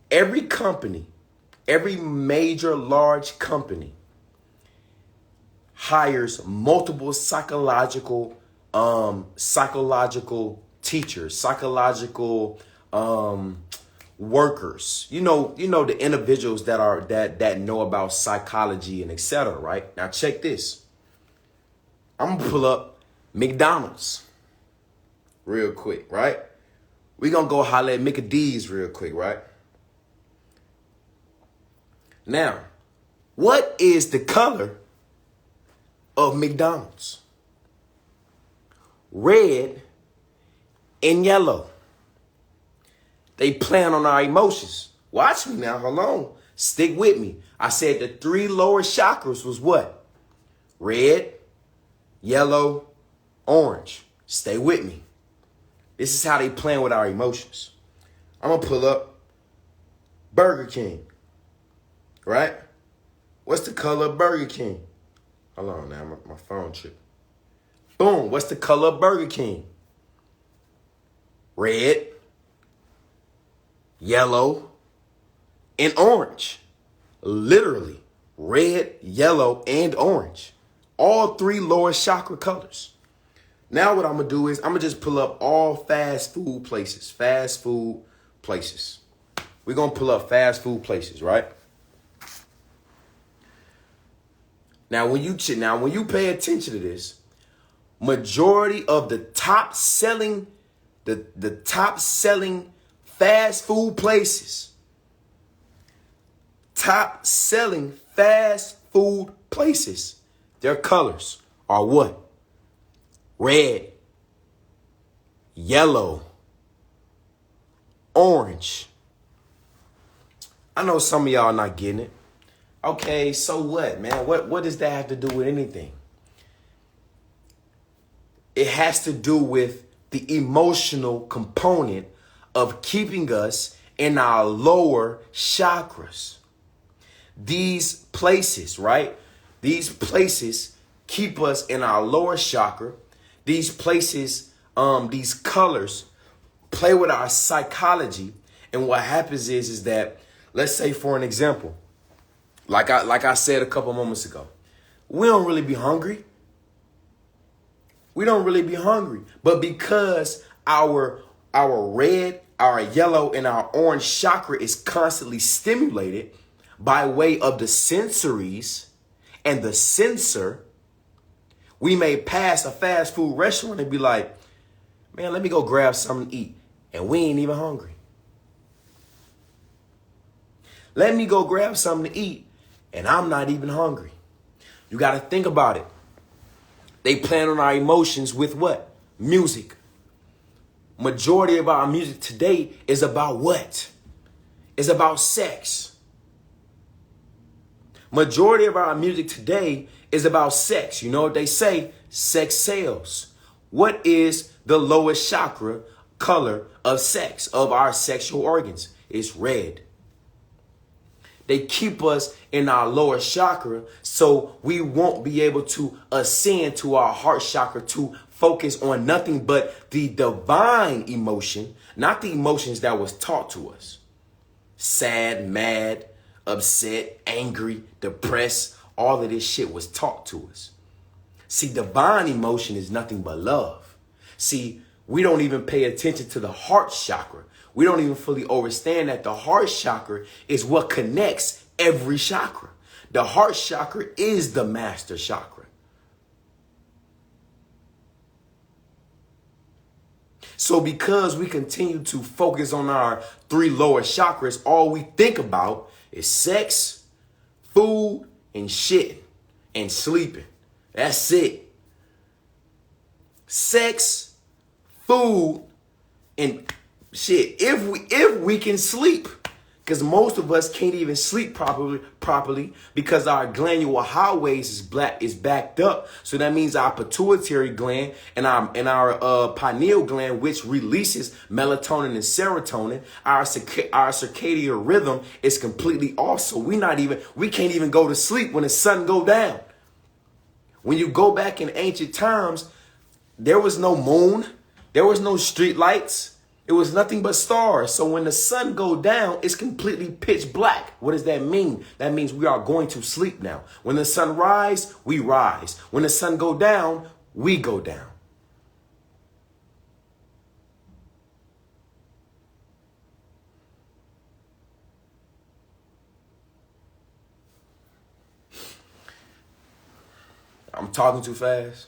Every major large company hires multiple psychological teachers, psychological workers. You know the individuals that know about psychology and etc. Right? Now check this. I'm gonna pull up McDonald's real quick, right? We gonna go holler at Mickey D's real quick, right? Now, what is the color of McDonald's? Red and yellow. They playing on our emotions. Watch me now. Hold on. Stick with me. I said the three lower chakras was what? Red, yellow, orange. Stay with me. This is how they playing with our emotions. I'm going to pull up Burger King. Right? What's the color of Burger King? Hold on now, my phone tripping. Boom, what's the color of Burger King? Red, yellow, and orange. Literally, red, yellow, and orange. All three lower chakra colors. Now what I'm going to do is I'm going to just pull up all fast food places. We're going to pull up fast food places, right? Now, when you pay attention to this, majority of the top selling fast food places, their colors are what? Red, yellow, orange. I know some of y'all not getting it. Okay, so what, man? What does that have to do with anything? It has to do with the emotional component of keeping us in our lower chakras. these places, right? These places keep us in our lower chakra. These places, these colors play with our psychology. And what happens is that, let's say for an example, like I said a couple moments ago, we don't really be hungry. We don't really be hungry. But because our red, our yellow, and our orange chakra is constantly stimulated by way of the sensories and the sensor, we may pass a fast food restaurant and be like, man, let me go grab something to eat. And we ain't even hungry. Let me go grab something to eat, and I'm not even hungry. You got to think about it. They plan on our emotions with what? Music. Majority of our music today is about what? It's about sex. Majority of our music today is about sex. You know what they say? Sex sells. What is the lowest chakra color of sex, of our sexual organs? It's red. They keep us in our lower chakra so we won't be able to ascend to our heart chakra to focus on nothing but the divine emotion, not the emotions that was taught to us. Sad, mad, upset, angry, depressed, all of this shit was taught to us. See, divine emotion is nothing but love. See, we don't even pay attention to the heart chakra. We don't even fully understand that the heart chakra is what connects every chakra. The heart chakra is the master chakra. So because we continue to focus on our three lower chakras, all we think about is sex, food, and shit, and sleeping. That's it. Sex, food, and shit. If we can sleep, because most of us can't even sleep properly because our glandular highways is backed up. So that means our pituitary gland and our pineal gland, which releases melatonin and serotonin, our circadian rhythm is completely off. So we can't even go to sleep when the sun go down. When you go back in ancient times, there was no moon, there was no street lights. It was nothing but stars. So when the sun go down, it's completely pitch black. What does that mean? That means we are going to sleep now. When the sun rise, we rise. When the sun go down, we go down. I'm talking too fast.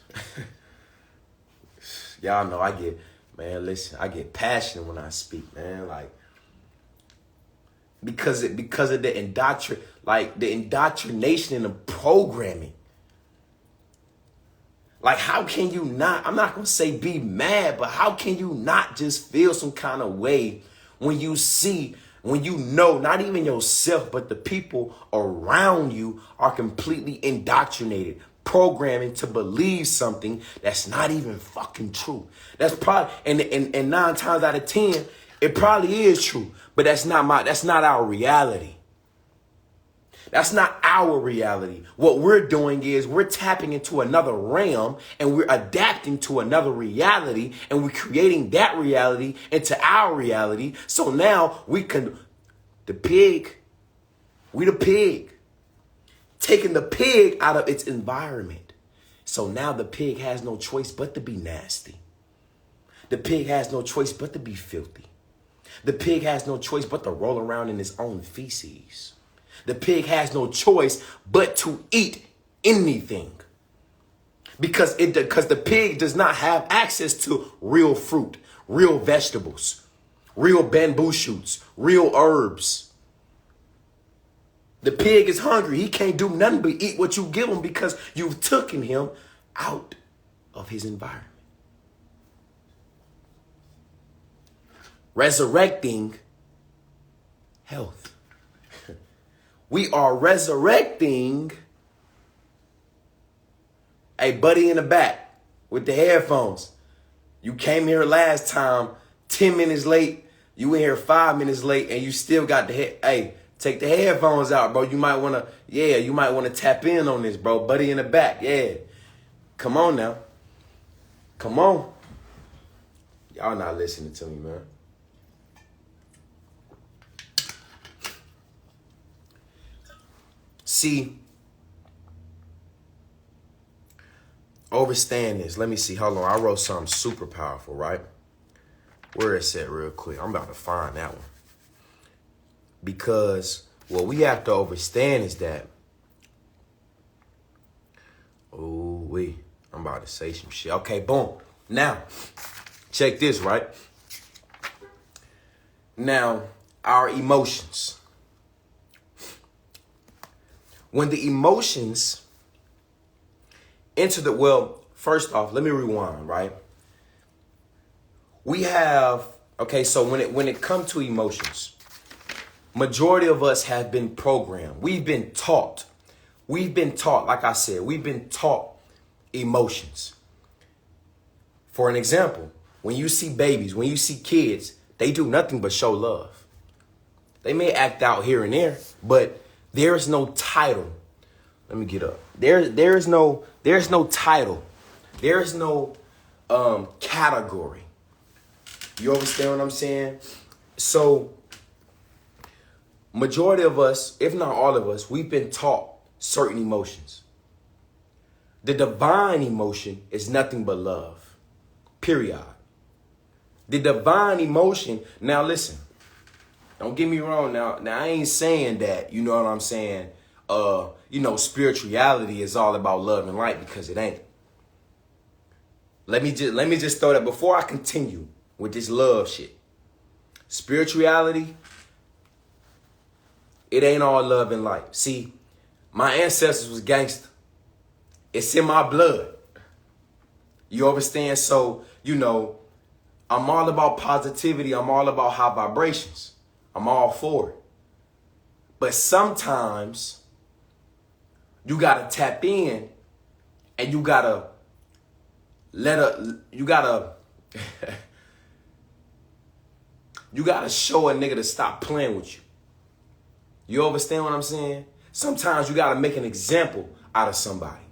Y'all know I get passionate when I speak, man. Like, because of the indoctrination and the programming. Like, how can you not, I'm not going to say be mad, but how can you not just feel some kind of way when you know, not even yourself, but the people around you are completely indoctrinated, programming to believe something that's not even fucking true. That's probably, and 9 times out of 10, it probably is true, but that's not our reality. That's not our reality. What we're doing is we're tapping into another realm and we're adapting to another reality and we're creating that reality into our reality. So now we the pig, taking the pig out of its environment. So now the pig has no choice but to be nasty. The pig has no choice but to be filthy. The pig has no choice but to roll around in its own feces. The pig has no choice but to eat anything. Because the pig does not have access to real fruit, real vegetables, real bamboo shoots, real herbs. The pig is hungry. He can't do nothing but eat what you give him because you've taken him out of his environment. Resurrecting health. We are resurrecting a buddy in the back with the headphones. You came here last time 10 minutes late. You in here 5 minutes late and you still got the head. Hey, Take the headphones out, bro. You might want to tap in on this, bro. Buddy in the back, yeah. Come on now. Come on. Y'all not listening to me, man. See, overstand this. Let me see. Hold on. I wrote something super powerful, right? Where is it real quick? I'm about to find that one. Because what we have to understand is that, I'm about to say some shit. Okay, boom. Now, check this, right? Now, our emotions. When the emotions enter first off, let me rewind, right? We have, so when it comes to emotions, majority of us have been programmed. We've been taught, like I said, we've been taught emotions. For an example, when you see babies, when you see kids, they do nothing but show love. They may act out here and there, but there is no title. Let me get up. There is no title. There is no category. You understand what I'm saying? So majority of us, if not all of us, we've been taught certain emotions. The divine emotion is nothing but love. Period. The divine emotion, now listen, don't get me wrong. Now I ain't saying that, you know what I'm saying? Spirituality is all about love and light, because it ain't. Let me just throw that before I continue with this love shit. Spirituality, it ain't all love and light. See, my ancestors was gangster. It's in my blood. You understand? So, I'm all about positivity. I'm all about high vibrations. I'm all for it. But sometimes you gotta tap in, and you gotta you gotta show a nigga to stop playing with you. You understand what I'm saying? Sometimes you gotta make an example out of somebody.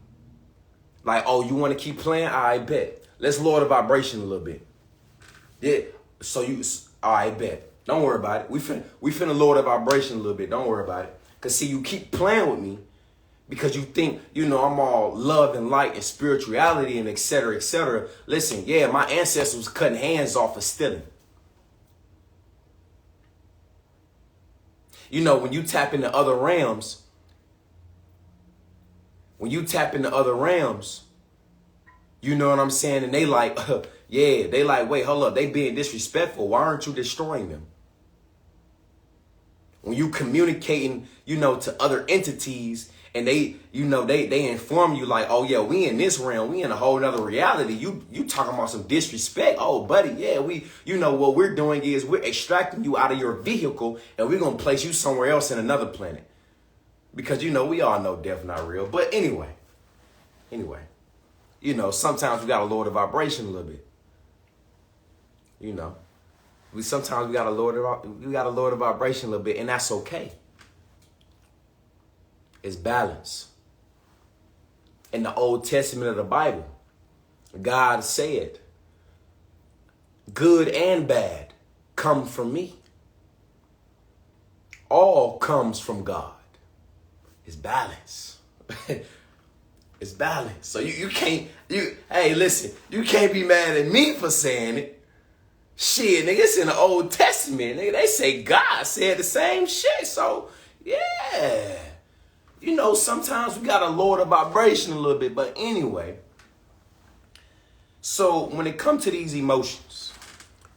Like, oh, you want to keep playing? I bet. Let's lower the vibration a little bit. Yeah. So I bet. Don't worry about it. We finna lower the vibration a little bit. Don't worry about it. Cause see, you keep playing with me because you think, I'm all love and light and spirituality and et cetera, et cetera. Listen, yeah, my ancestors was cutting hands off for stealing. When you tap into other realms, you know what I'm saying? And they like, they like, wait, hold up. They being disrespectful. Why aren't you destroying them? When you communicating, to other entities, and they inform you like, oh yeah, we in this realm, we in a whole nother reality. You talking about some disrespect. Oh, buddy, yeah, what we're doing is we're extracting you out of your vehicle, and we're gonna place you somewhere else in another planet. Because we all know death not real. But anyway, sometimes we gotta lower the vibration a little bit. Sometimes we gotta lower the vibration a little bit, and that's okay. It's balance. In the Old Testament of the Bible, God said, good and bad come from me. All comes from God. It's balance. It's balance. So you can't be mad at me for saying it. Shit, nigga, it's in the Old Testament. Nigga, they say God said the same shit. So, yeah. Sometimes we got to lower the vibration a little bit. But anyway, so when it comes to these emotions,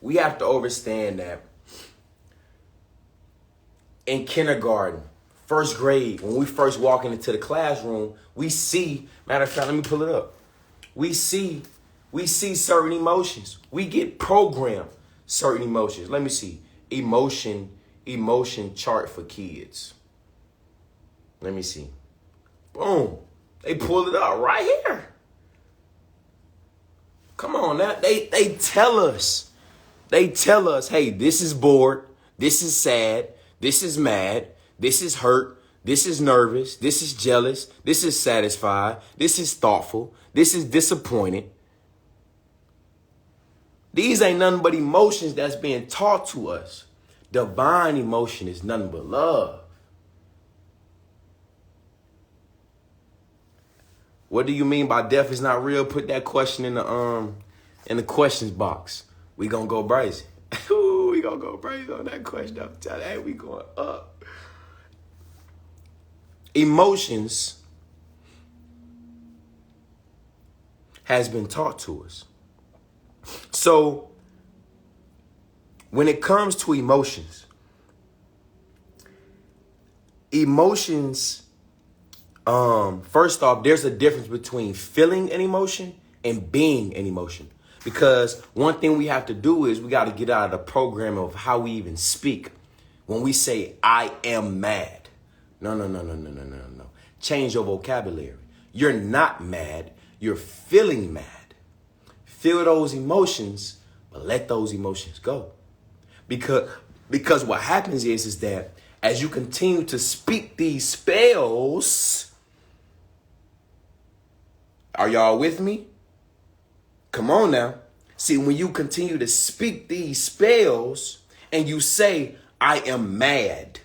we have to understand that in kindergarten, first grade, when we first walking into the classroom, we see, matter of fact, let me pull it up. We see certain emotions. We get programmed certain emotions. Let me see. Emotion chart for kids. Let me see. Boom. They pulled it up right here. Come on now. They tell us. Hey, this is bored. This is sad. This is mad. This is hurt. This is nervous. This is jealous. This is satisfied. This is thoughtful. This is disappointed. These ain't nothing but emotions that's being taught to us. Divine emotion is nothing but love. What do you mean by death is not real? Put that question in the questions box. We gonna go crazy. We gonna go crazy on that question. I'm telling you, hey, we going up. Emotions has been taught to us. So when it comes to emotions, first off, there's a difference between feeling an emotion and being an emotion. Because one thing we have to do is we got to get out of the program of how we even speak. When we say, I am mad. No. Change your vocabulary. You're not mad. You're feeling mad. Feel those emotions, but let those emotions go. Because what happens is that as you continue to speak these spells, are y'all with me? Come on now. See, when you continue to speak these spells and you say, I am mad.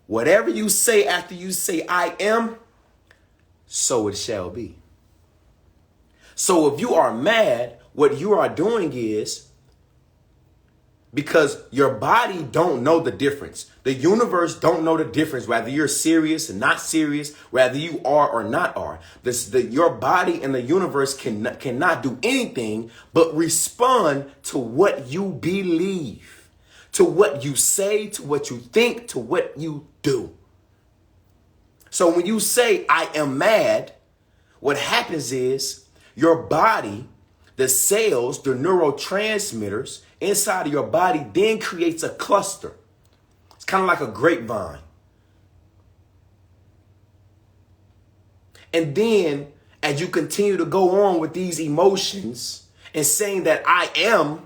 Whatever you say after you say I am, so it shall be. So if you are mad, what you are doing is, because your body don't know the difference. The universe don't know the difference, whether you're serious and not serious, whether you are or not are. Your body and the universe cannot do anything but respond to what you believe, to what you say, to what you think, to what you do. So when you say, I am mad, what happens is your body, the cells, the neurotransmitters inside of your body then creates a cluster. It's kind of like a grapevine. And then as you continue to go on with these emotions and saying that I am,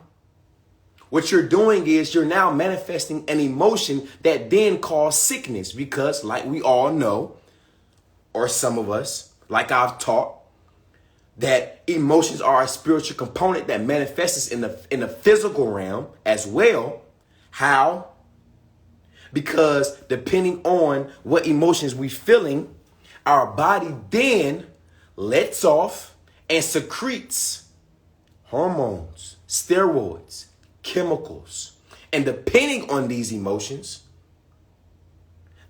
what you're doing is you're now manifesting an emotion that then causes sickness. Because like we all know, or some of us, like I've taught, that emotions are a spiritual component that manifests in the physical realm as well. How? Because depending on what emotions we're feeling, our body then lets off and secretes hormones, steroids, chemicals. And depending on these emotions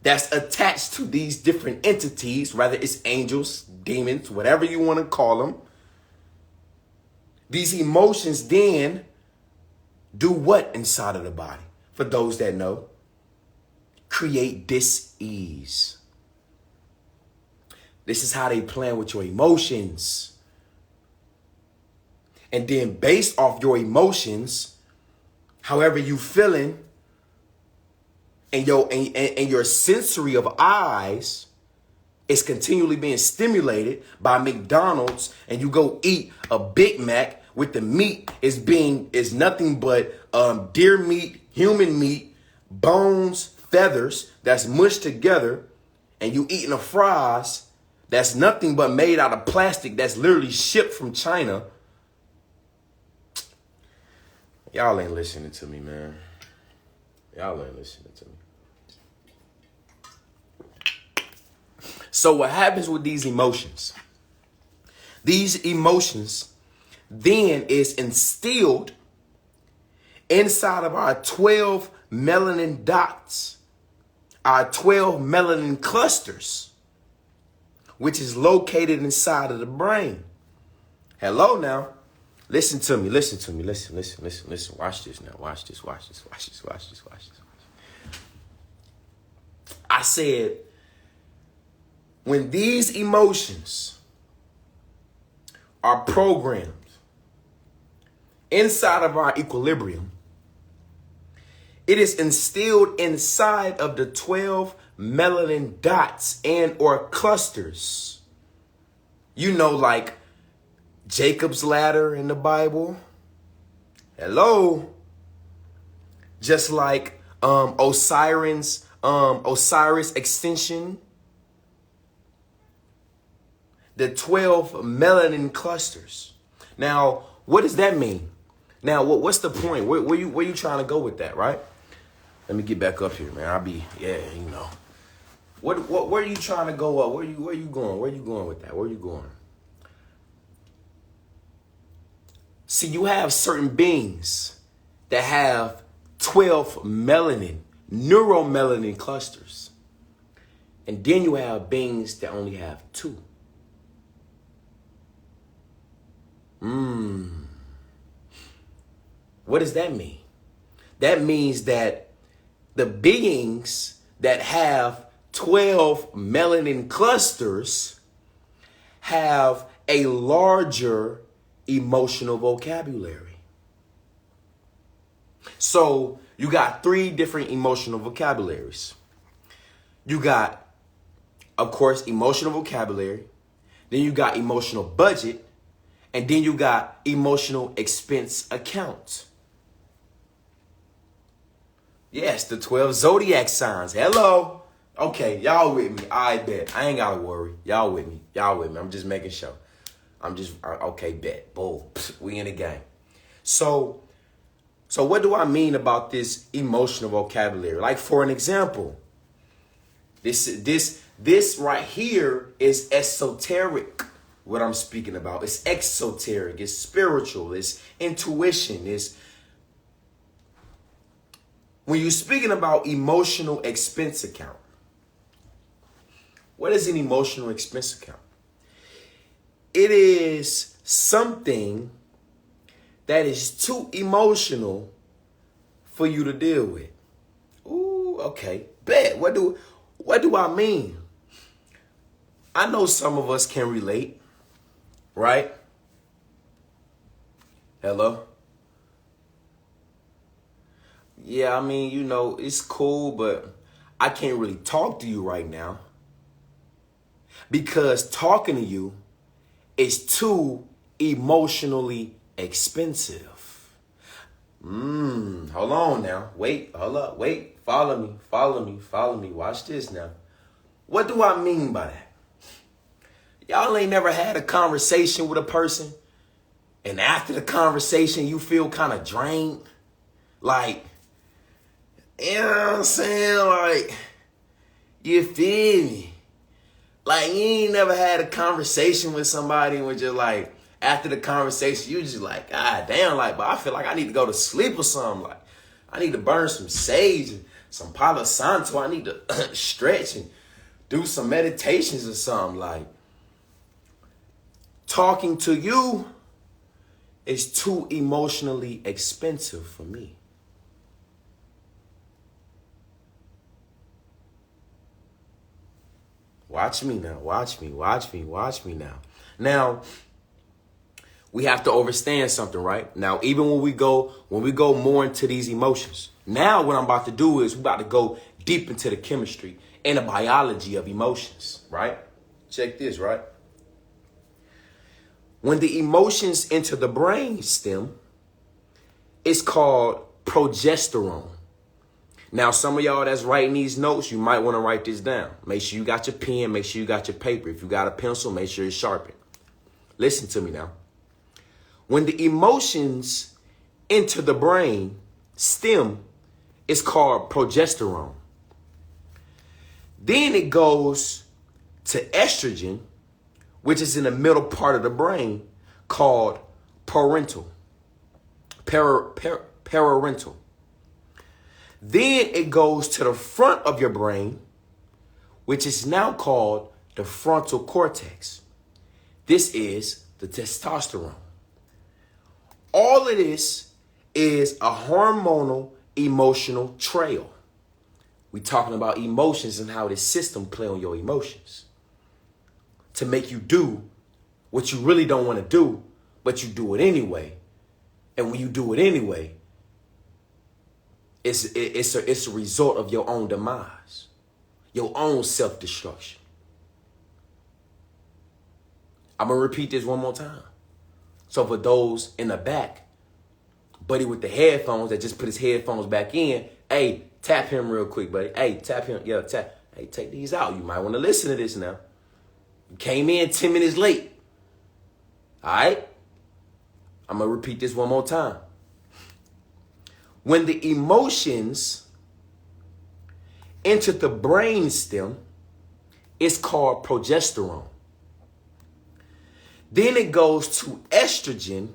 that's attached to these different entities, whether it's angels, demons, whatever you want to call them, these emotions then do what inside of the body? For those that know, create dis-ease. This is how they plan with your emotions. And then based off your emotions, however you feeling, and your sensory of eyes is continually being stimulated by McDonald's, and you go eat a Big Mac with the meat is nothing but deer meat, human meat, bones, feathers that's mushed together, and you eating a fries that's nothing but made out of plastic that's literally shipped from China. Y'all ain't listening to me, man. Y'all ain't listening to me. So what happens with these emotions? These emotions then is instilled inside of our 12 melanin dots, our 12 melanin clusters, which is located inside of the brain. Hello now. Listen to me. Listen. Watch this now. Watch this. I said, when these emotions are programmed inside of our equilibrium, it is instilled inside of the 12 melanin dots and or clusters. You know, like Jacob's ladder in the Bible. Hello. Just like Osiris Osiris extension, the 12 melanin clusters. Now, what does that mean? Now, what's the point? Where you trying to go with that, right? Let me get back up here, man. Where are you trying to go up? Where you going? Where you going with that? Where you going? See, you have certain beings that have 12 neuromelanin clusters. And then you have beings that only have 2. What does that mean? That means that the beings that have 12 melanin clusters have a larger emotional vocabulary. So you got 3 different emotional vocabularies. You got, of course, emotional vocabulary. Then you got emotional budget. And then you got emotional expense account. Yes, the 12 zodiac signs. Hello. Okay, y'all with me. I bet. I ain't got to worry. Y'all with me. I'm just making sure. Okay, bet. Boom. We in the game. So what do I mean about this emotional vocabulary? Like, for an example, this right here is esoteric. What I'm speaking about, it's exoteric, it's spiritual, it's intuition, it's when you're speaking about emotional expense account. What is an emotional expense account? It is something that is too emotional for you to deal with. Ooh, okay. Bet. What do I mean? I know some of us can relate. Right? Hello? Yeah, I mean, it's cool, but I can't really talk to you right now. Because talking to you is too emotionally expensive. Hold on now. Hold up. Wait. Follow me. Watch this now. What do I mean by that? Y'all ain't never had a conversation with a person, and after the conversation, you feel kind of drained? Like, you know what I'm saying? Like, you feel me? Like, you ain't never had a conversation with somebody and just like, after the conversation, you just like, God damn, like, but I feel like I need to go to sleep or something. Like, I need to burn some sage and some Palo Santo. I need to stretch and do some meditations or something. Like, talking to you is too emotionally expensive for me. Watch me now. Watch me now. Now, we have to understand something, right? Now, even when we go more into these emotions, now what I'm about to do is we're about to go deep into the chemistry and the biology of emotions, right? Check this, right? When the emotions enter the brain stem, it's called progesterone. Now, some of y'all that's writing these notes, you might want to write this down. Make sure you got your pen. Make sure you got your paper. If you got a pencil, make sure it's sharpened. Listen to me now. When the emotions enter the brain stem, it's called progesterone. Then it goes to estrogen, which is in the middle part of the brain, called parental. Parental. Then it goes to the front of your brain, which is now called the frontal cortex. This is the testosterone. All of this is a hormonal emotional trail. We're talking about emotions and how this system play on your emotions to make you do what you really don't want to do, but you do it anyway. And when you do it anyway, it's a result of your own demise, your own self-destruction. I'm going to repeat this one more time. So for those in the back, buddy with the headphones that just put his headphones back in, hey, Tap him real quick, buddy. Hey, tap him. Yeah, tap. Hey, take these out. You might want to listen to this now. You came in 10 minutes late. All right? I'm going to repeat this one more time. When the emotions enter the brainstem, it's called progesterone. Then it goes to estrogen,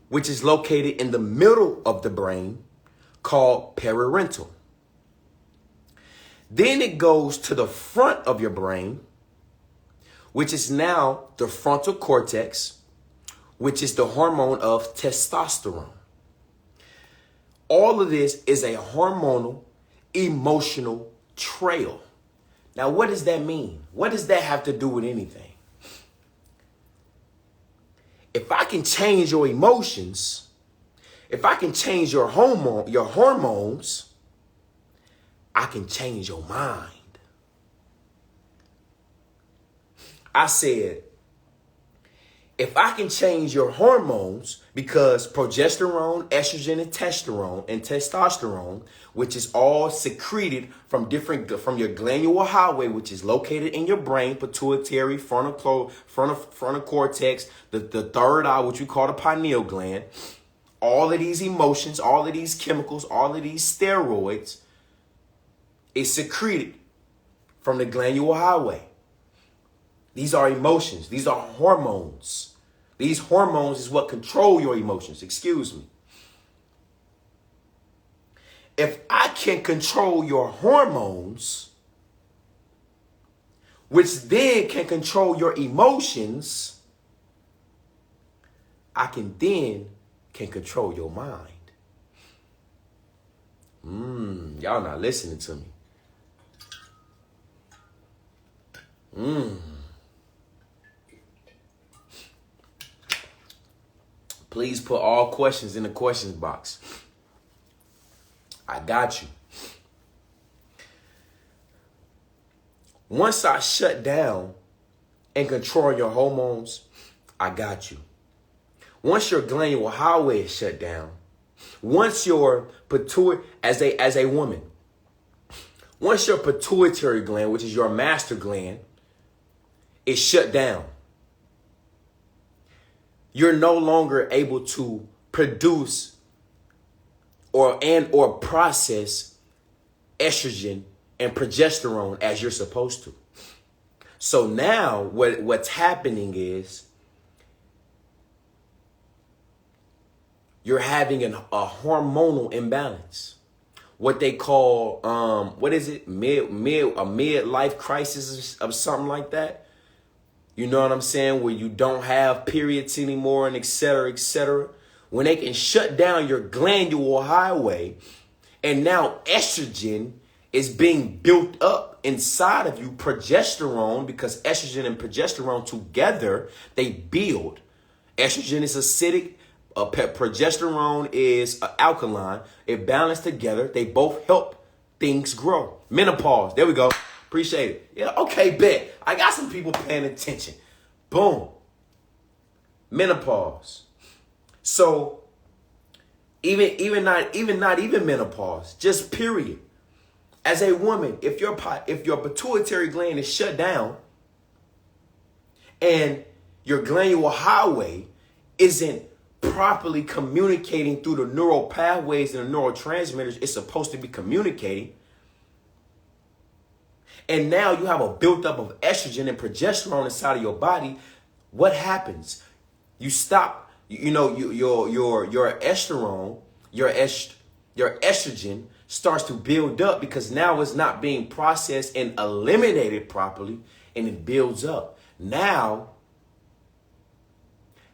which is located in the middle of the brain, called perirental. Then it goes to the front of your brain, which is now the frontal cortex, which is the hormone of testosterone. All of this is a hormonal, emotional trail. Now, what does that mean? What does that have to do with anything? If I can change your emotions, if I can change your hormones, I can change your mind. I said, if I can change your hormones, because progesterone, estrogen, and testosterone, which is all secreted from your glandular highway, which is located in your brain, pituitary, frontal cortex, the third eye, which we call the pineal gland. All of these emotions, all of these chemicals, all of these steroids is secreted from the glandular highway. These are emotions. These are hormones. These hormones is what control your emotions. Excuse me. If I can control your hormones, which then can control your emotions, I can control your mind. Y'all not listening to me. Please put all questions in the questions box. I got you. Once I shut down and control your hormones, I got you. Once your glandular highway is shut down, once your pituitary, as a woman, once your pituitary gland, which is your master gland, is shut down, you're no longer able to produce or process estrogen and progesterone as you're supposed to. So now what's happening is you're having a hormonal imbalance. What they call midlife crisis of something like that. You know what I'm saying? Where you don't have periods anymore and et cetera, et cetera. When they can shut down your glandular highway and now estrogen is being built up inside of you, progesterone, because estrogen and progesterone together, they build. Estrogen is acidic. Progesterone is alkaline. It balanced together. They both help things grow. Menopause. There we go. Appreciate it. Yeah, okay, bet. I got some people paying attention. Boom. Menopause. So even not menopause, just period. As a woman, if your pituitary gland is shut down and your glandular highway isn't properly communicating through the neural pathways and the neurotransmitters it's supposed to be communicating, and now you have a buildup of estrogen and progesterone inside of your body, what happens? You stop, your estrogen, your estrogen starts to build up because now it's not being processed and eliminated properly, and it builds up. Now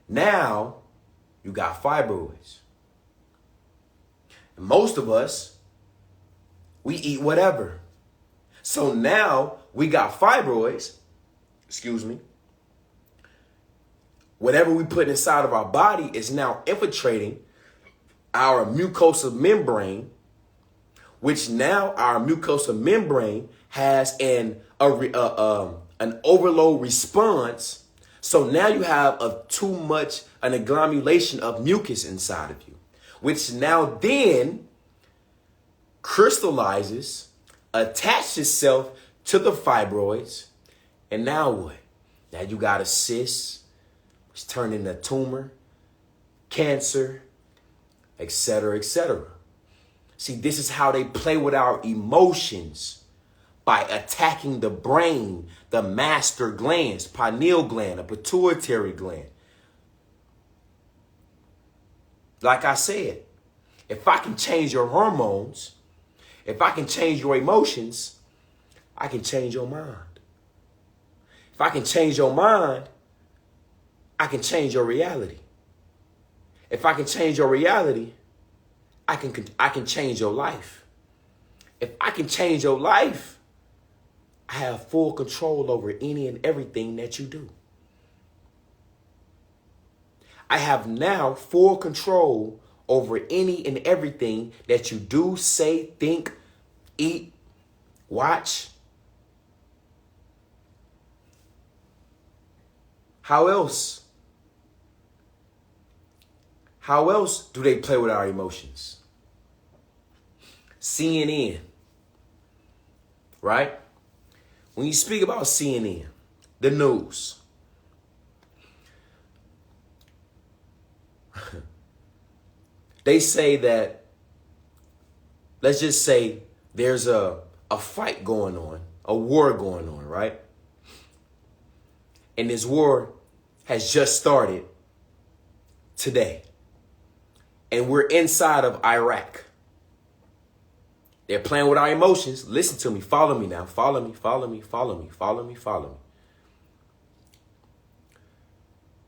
you got fibroids. And most of us, we eat whatever. So now we got fibroids, whatever we put inside of our body is now infiltrating our mucosal membrane, which now our mucosal membrane has an overload response. So now you have an agglomeration of mucus inside of you, which now then crystallizes, attaches itself to the fibroids, and now what? Now you got a cyst, it's turned into a tumor, cancer, etc., etc. See, this is how they play with our emotions, by attacking the brain, the master glands, pineal gland, the pituitary gland. Like I said, if I can change your hormones, if I can change your emotions, I can change your mind. If I can change your mind, I can change your reality. If I can change your reality, I can change your life. If I can change your life, I have full control over any and everything that you do. I have now full control over any and everything that you do, say, think, eat, watch. How else? How else do they play with our emotions? CNN, right? When you speak about CNN, the news, they say that, let's just say there's a fight going on, a war going on, right? And this war has just started today. And we're inside of Iraq. They're playing with our emotions. Listen to me. Follow me now. Follow me. Follow me. Follow me. Follow me. Follow me.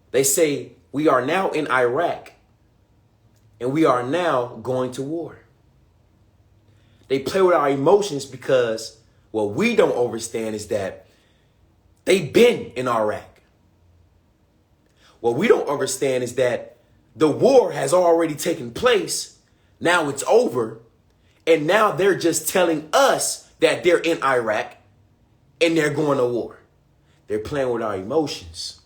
They say we are now in Iraq and we are now going to war. They play with our emotions because what we don't understand is that they've been in Iraq. What we don't understand is that the war has already taken place. Now it's over. And now they're just telling us that they're in Iraq and they're going to war. They're playing with our emotions.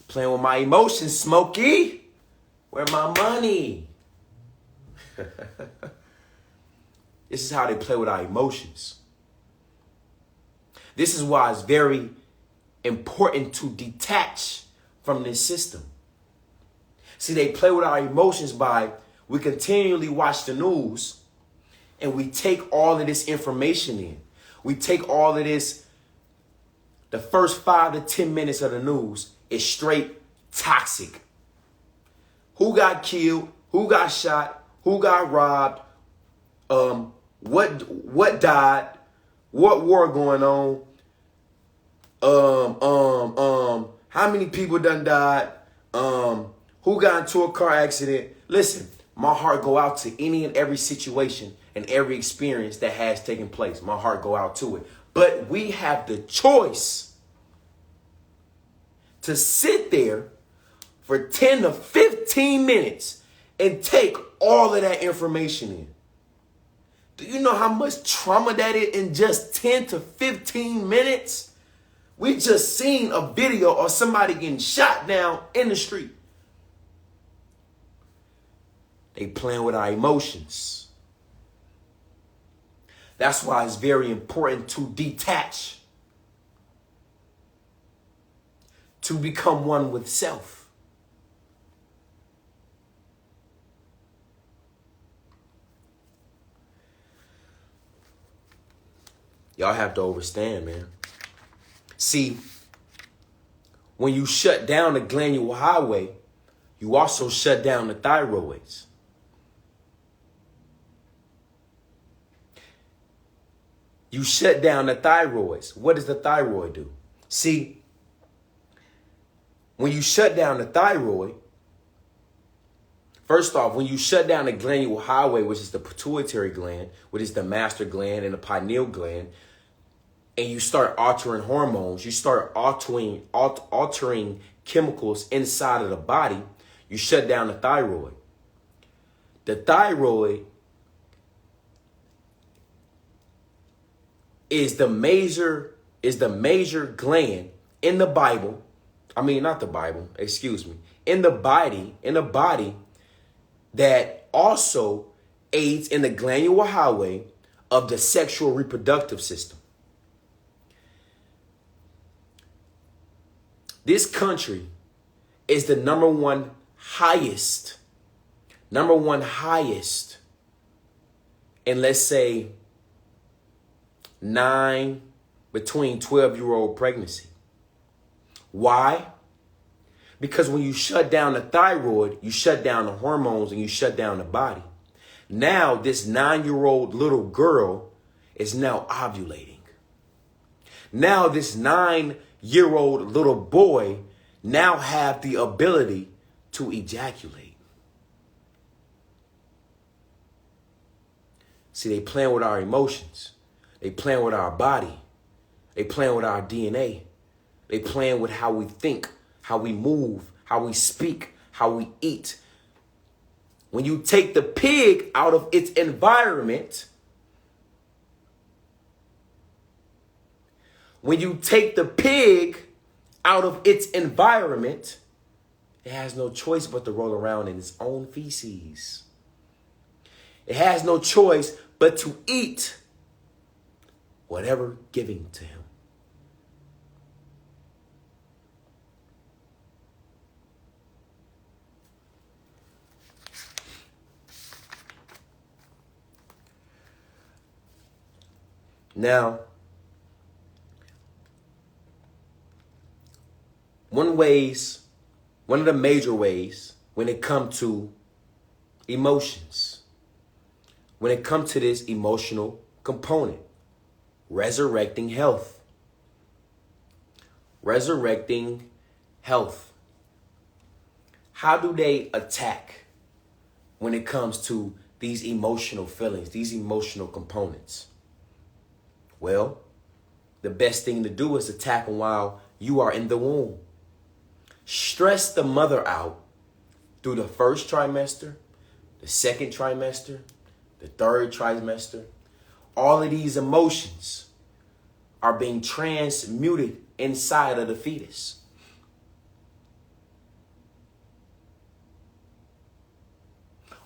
Playing with my emotions, Smokey. Where my money? This is how they play with our emotions. This is why it's very important to detach from this system. See, they play with our emotions by we continually watch the news and we take all of this information in. We take all of this. The first 5 to 10 minutes of the news is straight toxic. Who got killed? Who got shot? Who got robbed? What died? What war going on? How many people done died? Who got into a car accident? Listen. My heart go out to any and every situation and every experience that has taken place. My heart go out to it. But we have the choice to sit there for 10 to 15 minutes and take all of that information in. Do you know how much trauma that is in just 10 to 15 minutes? We just seen a video of somebody getting shot down in the street. They playing with our emotions. That's why it's very important to detach. To become one with self. Y'all have to understand, man. See, when you shut down the glandular highway, you also shut down the thyroids. You shut down the thyroids. What does the thyroid do? See, when you shut down the thyroid, first off, when you shut down the glandular highway, which is the pituitary gland, which is the master gland and the pineal gland, and you start altering hormones, you start altering chemicals inside of the body, you shut down the thyroid. The thyroid is the major gland in the Bible. I mean, not the Bible, excuse me. In the body that also aids in the glandular highway of the sexual reproductive system. This country is the number one highest, in, let's say, between 12-year-old pregnancy. Why? Because when you shut down the thyroid, you shut down the hormones and you shut down the body. Now this 9-year-old little girl is now ovulating. Now this 9-year-old little boy now have the ability to ejaculate. See, they playing with our emotions. They playing with our body. They playing with our DNA. They playing with how we think, how we move, how we speak, how we eat. When you take the pig out of its environment, it has no choice but to roll around in its own feces. It has no choice but to eat whatever given to him. Now, one of the major ways when it comes to emotions, when it comes to this emotional component, resurrecting health. Resurrecting health. How do they attack when it comes to these emotional feelings, these emotional components? Well, the best thing to do is attack them while you are in the womb. Stress the mother out through the first trimester, the second trimester, the third trimester. All of these emotions are being transmuted inside of the fetus.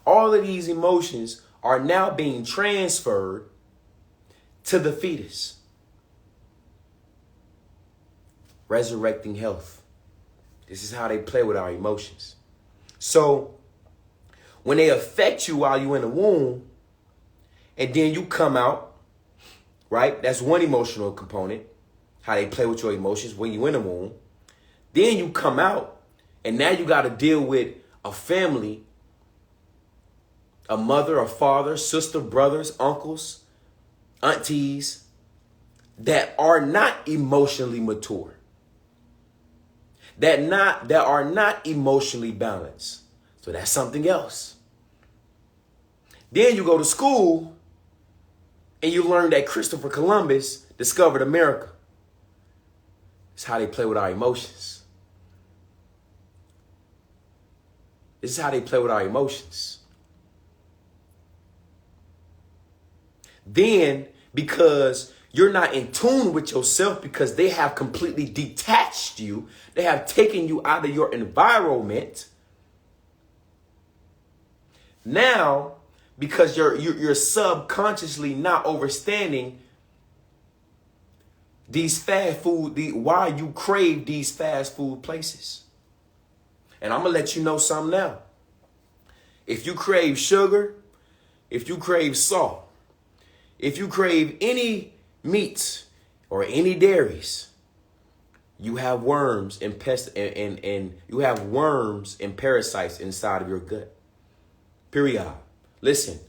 All of these emotions are now being transferred to the fetus. Resurrecting health. This is how they play with our emotions. So when they affect you while you're in the womb, and then you come out, right? That's one emotional component, how they play with your emotions when you're in the womb. Then you come out, and now you got to deal with a family, a mother, a father, sister, brothers, uncles, aunties that are not emotionally mature, that are not emotionally balanced. So that's something else. Then you go to school and you learn that Christopher Columbus discovered America. It's how they play with our emotions. This is how they play with our emotions. Then, because you're not in tune with yourself, because they have completely detached you, they have taken you out of your environment. Now, because you're subconsciously not understanding these fast food, why you crave these fast food places. And I'm going to let you know something now. If you crave sugar, if you crave salt, if you crave any meats or any dairies, you have worms and you have worms and parasites inside of your gut. Period. Listen,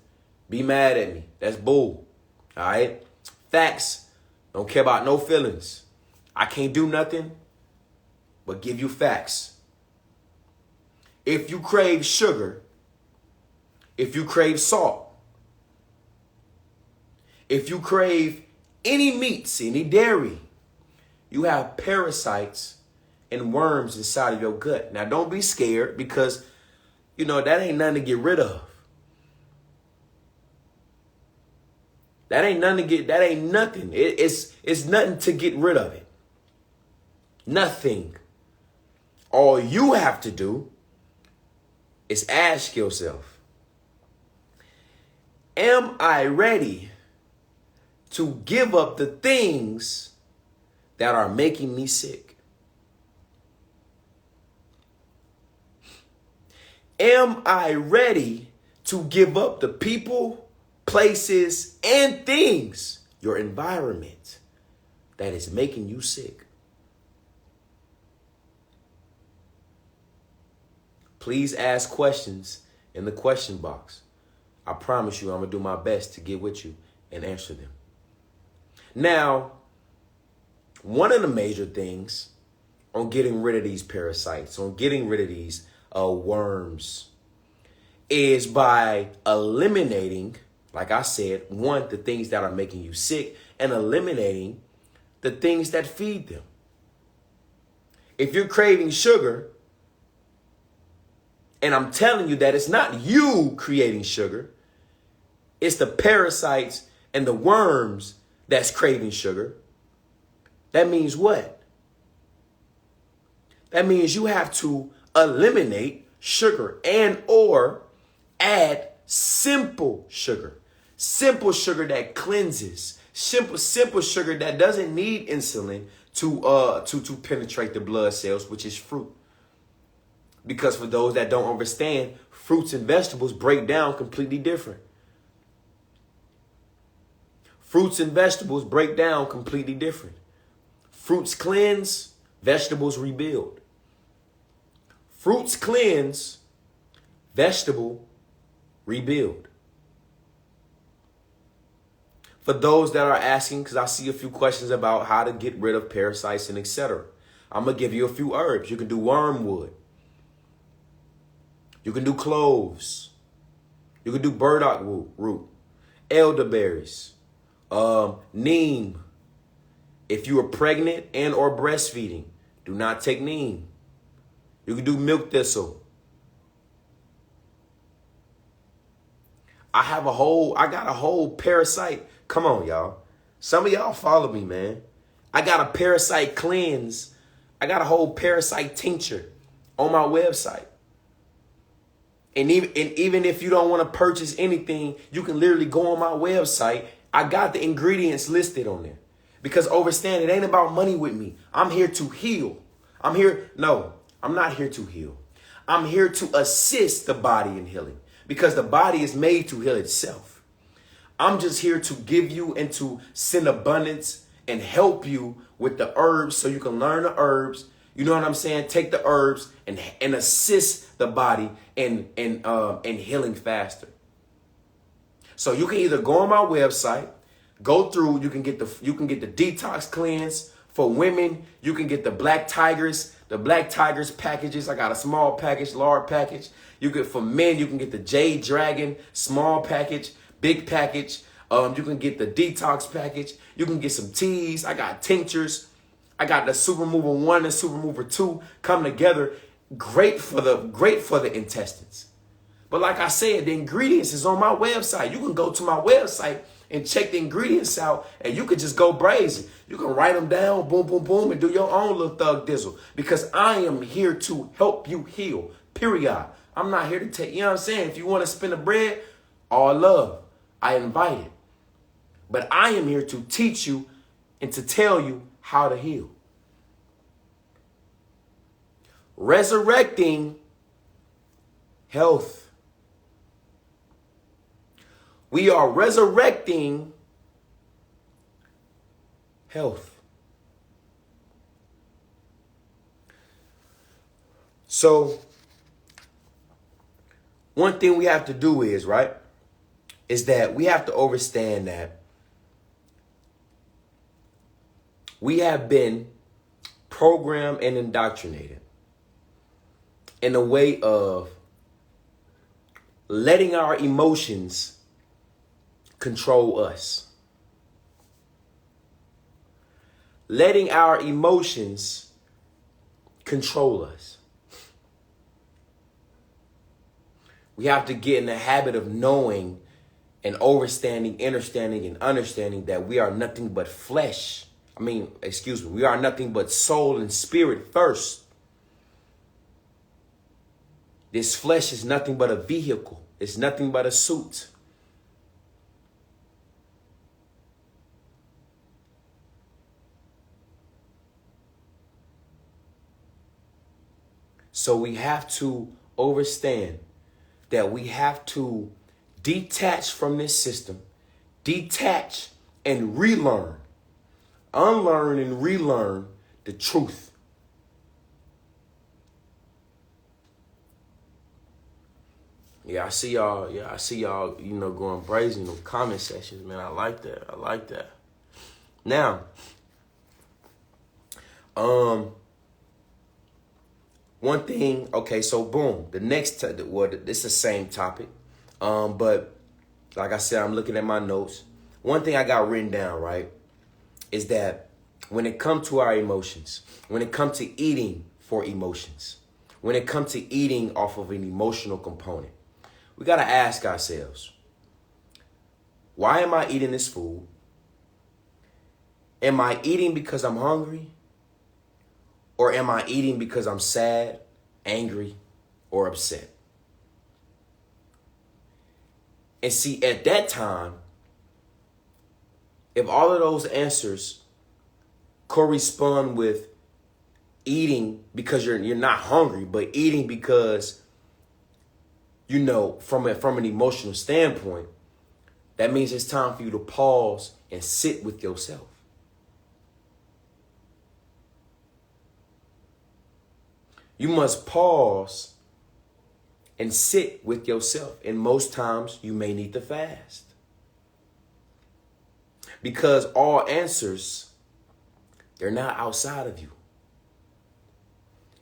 be mad at me. That's bull. All right? Facts. Don't care about no feelings. I can't do nothing but give you facts. If you crave sugar, if you crave salt, if you crave any meats, any dairy, you have parasites and worms inside of your gut. Now, don't be scared, because, that ain't nothing to get rid of. That ain't nothing. It's nothing to get rid of it. Nothing. All you have to do is ask yourself, Am I ready to give up the things that are making me sick? Am I ready to give up the people, places, and things, your environment, that is making you sick? Please ask questions in the question box. I promise you I'm going to do my best to get with you and answer them. Now, one of the major things on getting rid of these parasites, on getting rid of these worms, is by eliminating, like I said, one, the things that are making you sick, and eliminating the things that feed them. If you're craving sugar, and I'm telling you that it's not you creating sugar, it's the parasites and the worms that's craving sugar, that means what? That means you have to eliminate sugar and or add simple sugar. Simple sugar that cleanses. Simple sugar that doesn't need insulin to penetrate the blood cells, which is fruit. Because for those that don't understand, fruits and vegetables break down completely different. Fruits and vegetables break down completely different. Fruits cleanse, vegetables rebuild. Fruits cleanse, vegetable rebuild. For those that are asking, because I see a few questions about how to get rid of parasites and etc., I'm going to give you a few herbs. You can do wormwood. You can do cloves. You can do burdock root, elderberries, neem. If you are pregnant and or breastfeeding, do not take neem. You can do milk thistle. I got a whole parasite. Come on, y'all. Some of y'all follow me, man. I got a parasite cleanse. I got a whole parasite tincture on my website. And even if you don't want to purchase anything, you can literally go on my website. I got the ingredients listed on there. Because understand, it ain't about money with me. I'm here to heal. I'm not here to heal. I'm here to assist the body in healing. Because the body is made to heal itself. I'm just here to give you and to send abundance and help you with the herbs so you can learn the herbs. You know what I'm saying? Take the herbs and assist the body in healing faster. So you can either go on my website, go through, you can get the detox cleanse. For women, you can get the Black Tigers packages. I got a small package, large package. For men, you can get the Jade Dragon, small package, big package. You can get the detox package. You can get some teas. I got tinctures. I got the Super Mover 1 and Super Mover 2 come together. Great for the intestines. But like I said, the ingredients is on my website. You can go to my website and check the ingredients out, and you could just go brazen. You can write them down, boom, boom, boom, and do your own little thug dizzle. Because I am here to help you heal, period. I'm not here to take, you know what I'm saying? If you want to spend the bread, all love, I invite it. But I am here to teach you and to tell you how to heal. Resurrecting health. We are resurrecting health. So, one thing we have to do is that we have to understand that we have been programmed and indoctrinated in a way of letting our emotions control us. Letting our emotions control us. We have to get in the habit of knowing and understanding that we are nothing but flesh. We are nothing but soul and spirit first. This flesh is nothing but a vehicle. It's nothing but a suit. So we have to understand that we have to detach from this system, detach and relearn, unlearn and relearn the truth. Yeah, I see y'all, going brazen in the comment sections, man. I like that. Now, one thing, okay, so boom, the next, this is the same topic, but like I said, I'm looking at my notes. One thing I got written down, right, is that when it comes to our emotions, when it comes to eating for emotions, when it comes to eating off of an emotional component, we got to ask ourselves, why am I eating this food? Am I eating because I'm hungry? Or am I eating because I'm sad, angry, or upset? And see, at that time, if all of those answers correspond with eating because you're not hungry, but eating because, from an emotional standpoint, that means it's time for you to pause and sit with yourself. You must pause and sit with yourself. And most times you may need to fast. Because all answers, they're not outside of you.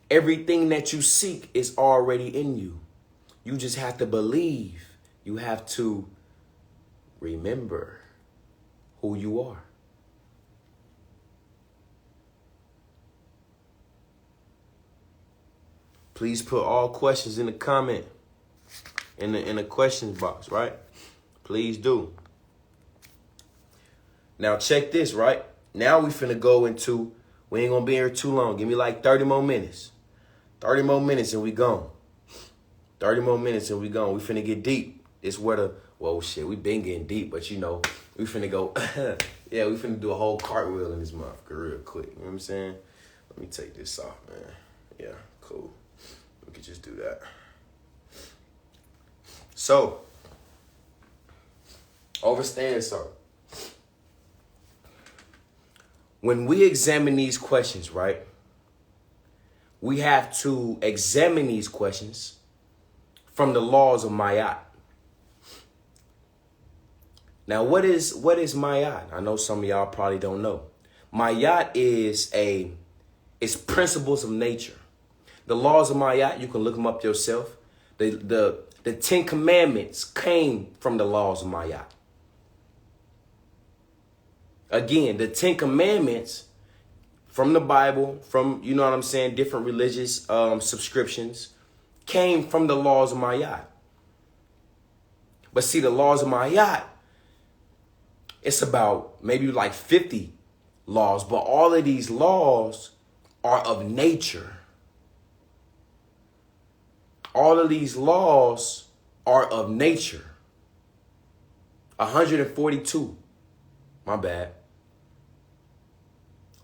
Everything that you seek is already in you. You just have to believe. You have to remember who you are. Please put all questions in the comment, in the questions box, right? Please do. Now check this, right? Now we finna go into, we ain't gonna be here too long. Give me like 30 more minutes. 30 more minutes and we gone. 30 more minutes and we gone. We finna get deep. It's where we been getting deep, but we finna go, yeah, we finna do a whole cartwheel in this motherfucker real quick. You know what I'm saying? Let me take this off, man. Yeah, cool. We could just do that. So, understand something. When we examine these questions, right, we have to examine these questions from the laws of Mayat. Now, what is Mayat? I know some of y'all probably don't know. Mayat is principles of nature. The laws of Mayat, you can look them up yourself. The 10 Commandments came from the laws of Mayat. Again, the 10 Commandments from the Bible, from, different religious subscriptions, came from the laws of Mayat. But see, the laws of Mayat, it's about maybe like 50 laws, but all of these laws are of nature. All of these laws are of nature. 142. My bad.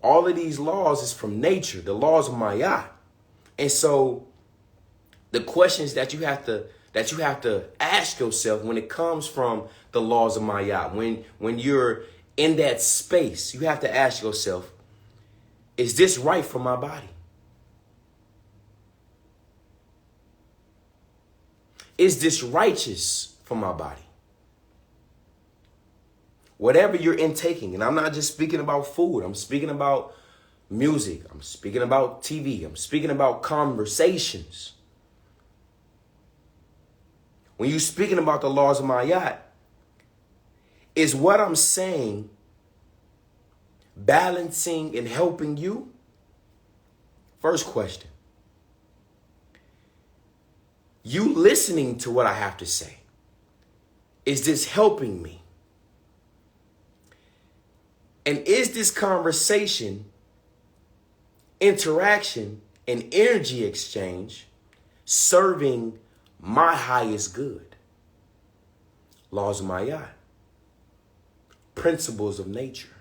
All of these laws is from nature, the laws of Mayat. And so the questions that you have to ask yourself when it comes from the laws of Mayat, when you're in that space, you have to ask yourself, is this right for my body? Is this righteous for my body? Whatever you're intaking, and I'm not just speaking about food, I'm speaking about music, I'm speaking about TV, I'm speaking about conversations. When you're speaking about the laws of Mayat, is what I'm saying balancing and helping you? First question. You listening to what I have to say, is this helping me? And is this conversation, interaction, and energy exchange serving my highest good? Laws of Mayat. Principles of nature.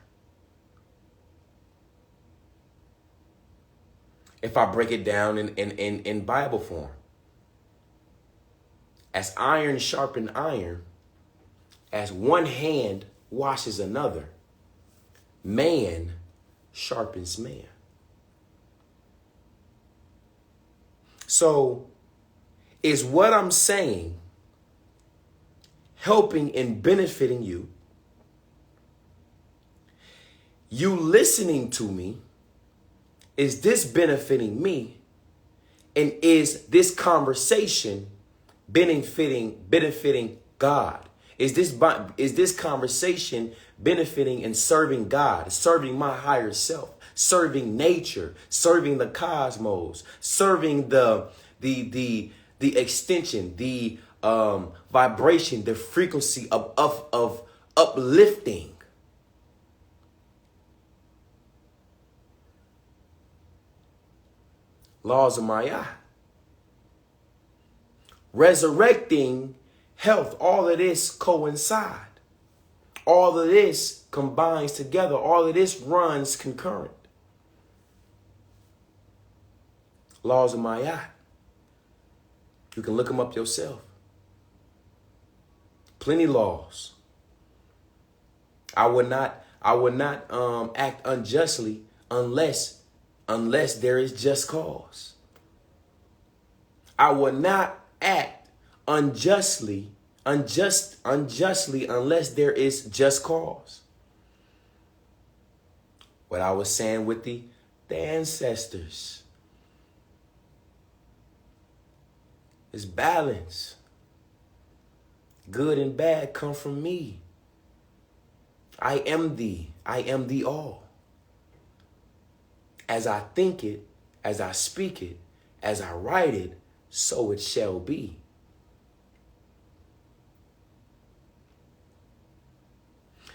if I break it down in Bible form. As iron sharpens iron, as one hand washes another, man sharpens man. So, is what I'm saying helping and benefiting you? You listening to me, is this benefiting me? And is this conversation benefiting God? Is this conversation benefiting and serving God, serving my higher self, serving nature, serving the cosmos, serving the extension, the vibration, the frequency of uplifting? Laws of Maya. Resurrecting health. All of this coincide. All of this combines together. All of this runs concurrent. Laws of Maya. You can look them up yourself. Plenty laws. I would not act unjustly unless there is just cause. I will not act unjustly unless there is just cause. What I was saying with the ancestors is balance. Good and bad come from me. I am the all. As I think it, as I speak it, as I write it, so it shall be.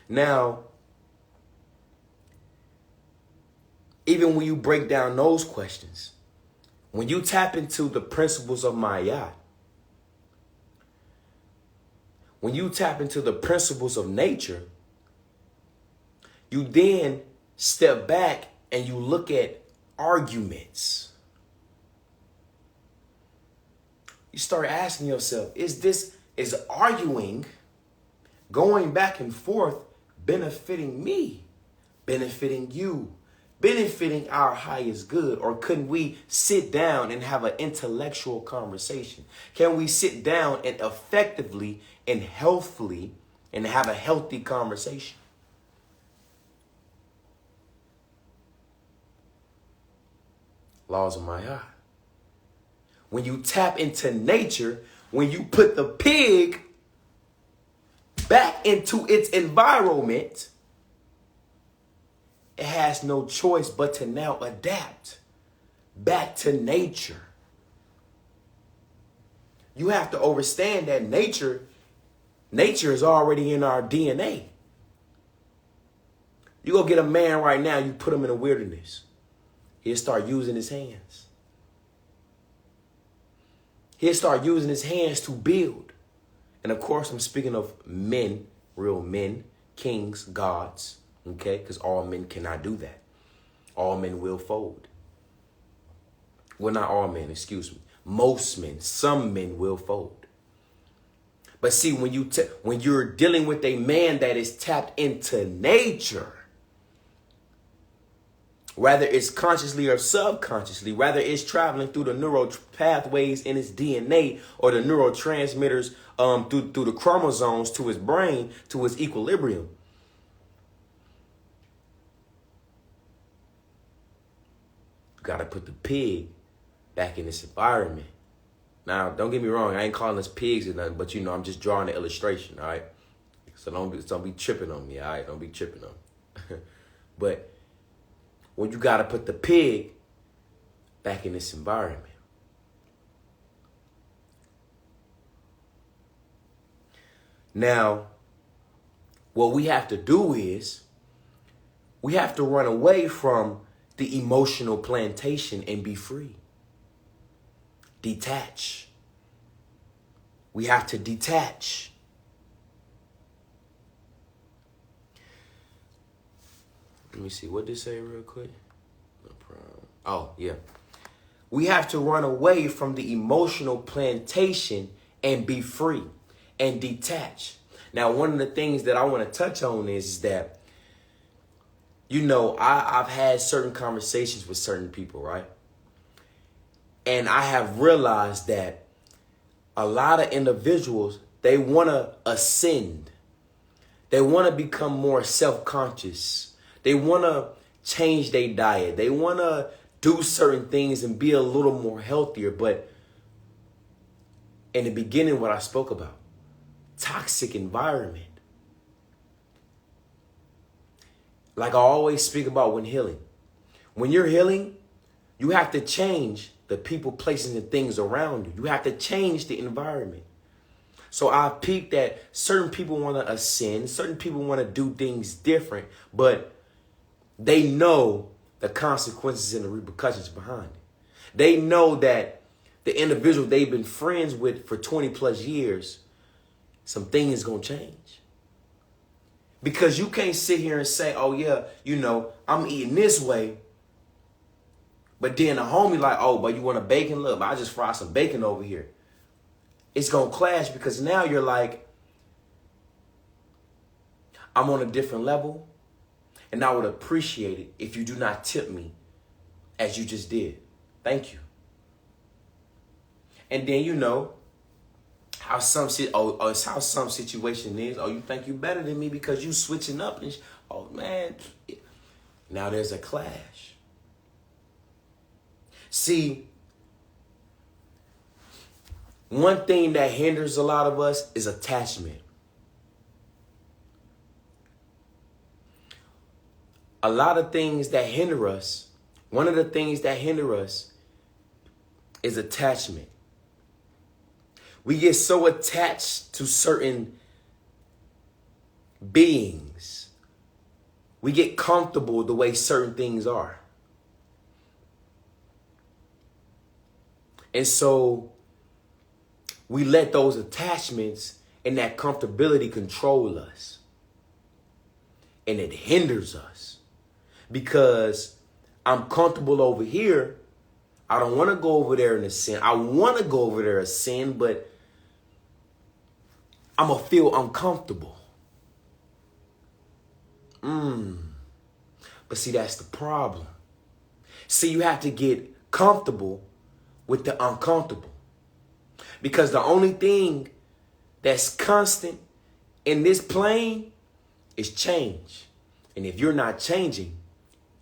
Now, even when you break down those questions, when you tap into the principles of Maya, when you tap into the principles of nature, you then step back and you look at arguments. You start asking yourself, is arguing, going back and forth, benefiting me, benefiting you, benefiting our highest good? Or couldn't we sit down and have an intellectual conversation? Can we sit down and effectively and healthfully and have a healthy conversation? Laws of Maya. When you tap into nature, when you put the pig back into its environment, it has no choice but to now adapt back to nature. You have to understand that nature is already in our DNA. You go get a man right now, you put him in the wilderness. He'll start using his hands. He'll start using his hands to build. And of course, I'm speaking of men, real men, kings, gods, okay? Because all men cannot do that. All men will fold. Well, not all men, excuse me. Most men, some men will fold. But see, when you're dealing with a man that is tapped into nature, whether it's consciously or subconsciously, whether it's traveling through the neural pathways in his DNA or the neurotransmitters through the chromosomes to his brain, to his equilibrium. You got to put the pig back in its environment. Now, don't get me wrong. I ain't calling us pigs or nothing, but, I'm just drawing the illustration, all right? So don't be tripping on me, all right? Don't be tripping on me. But when you got to put the pig back in its environment. Now, what we have to do is we have to run away from the emotional plantation and be free. Detach. We have to detach. Let me see. What did it say real quick? No problem. Oh, yeah. We have to run away from the emotional plantation and be free and detach. Now, one of the things that I want to touch on is that, I've had certain conversations with certain people, right? And I have realized that a lot of individuals, they want to ascend. They want to become more self-conscious. They want to change their diet. They want to do certain things and be a little more healthier. But in the beginning, what I spoke about, toxic environment. Like I always speak about when healing. When you're healing, you have to change the people, places, and things around you. You have to change the environment. So I peeped that certain people want to ascend, certain people want to do things different, but they know the consequences and the repercussions behind it. They know that the individual they've been friends with for 20 plus years, some things going to change. Because you can't sit here and say, oh yeah, I'm eating this way. But then a homie like, oh, but you want a bacon? Look, I just fried some bacon over here. It's going to clash because now you're like, I'm on a different level. And I would appreciate it if you do not tip me as you just did. Thank you. And then how some situation is. Oh, you think you better than me because you switching up and oh man. Now there's a clash. See, one thing that hinders a lot of us is attachment. A lot of things that hinder us, one of the things that hinder us is attachment. We get so attached to certain beings. We get comfortable the way certain things are. And so we let those attachments and that comfortability control us. And it hinders us because I'm comfortable over here. I don't want to go over there in a sin. I want to go over there a sin, but I'm going to feel uncomfortable. But see, that's the problem. See, you have to get comfortable with the uncomfortable. Because the only thing that's constant in this plane is change. And if you're not changing,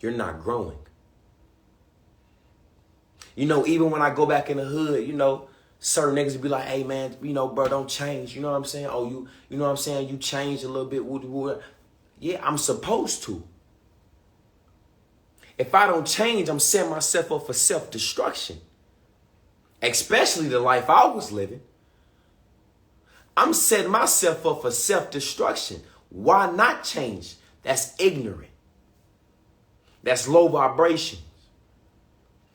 you're not growing. Even when I go back in the hood, certain niggas would be like, hey man, bro, don't change. You know what I'm saying? Oh, you know what I'm saying? You changed a little bit. Yeah, I'm supposed to. If I don't change, I'm setting myself up for self-destruction. Especially the life I was living. I'm setting myself up for self-destruction. Why not change? That's ignorant. That's low vibrations.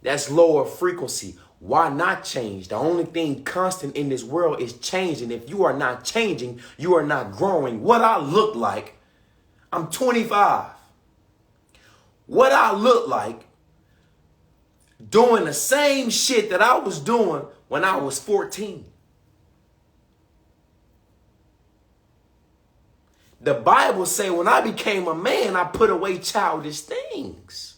That's lower frequency. Why not change? The only thing constant in this world is changing. If you are not changing, you are not growing. What I look like, I'm 25. What I look like doing the same shit that I was doing when I was 14. The Bible say when I became a man, I put away childish things.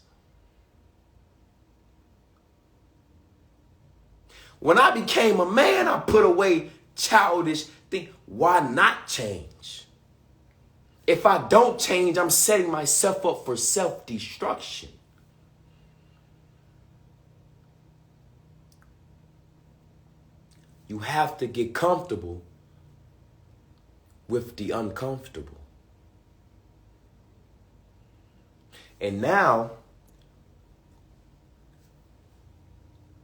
When I became a man, I put away childish things. Why not change? If I don't change, I'm setting myself up for self-destruction. You have to get comfortable with the uncomfortable. And now,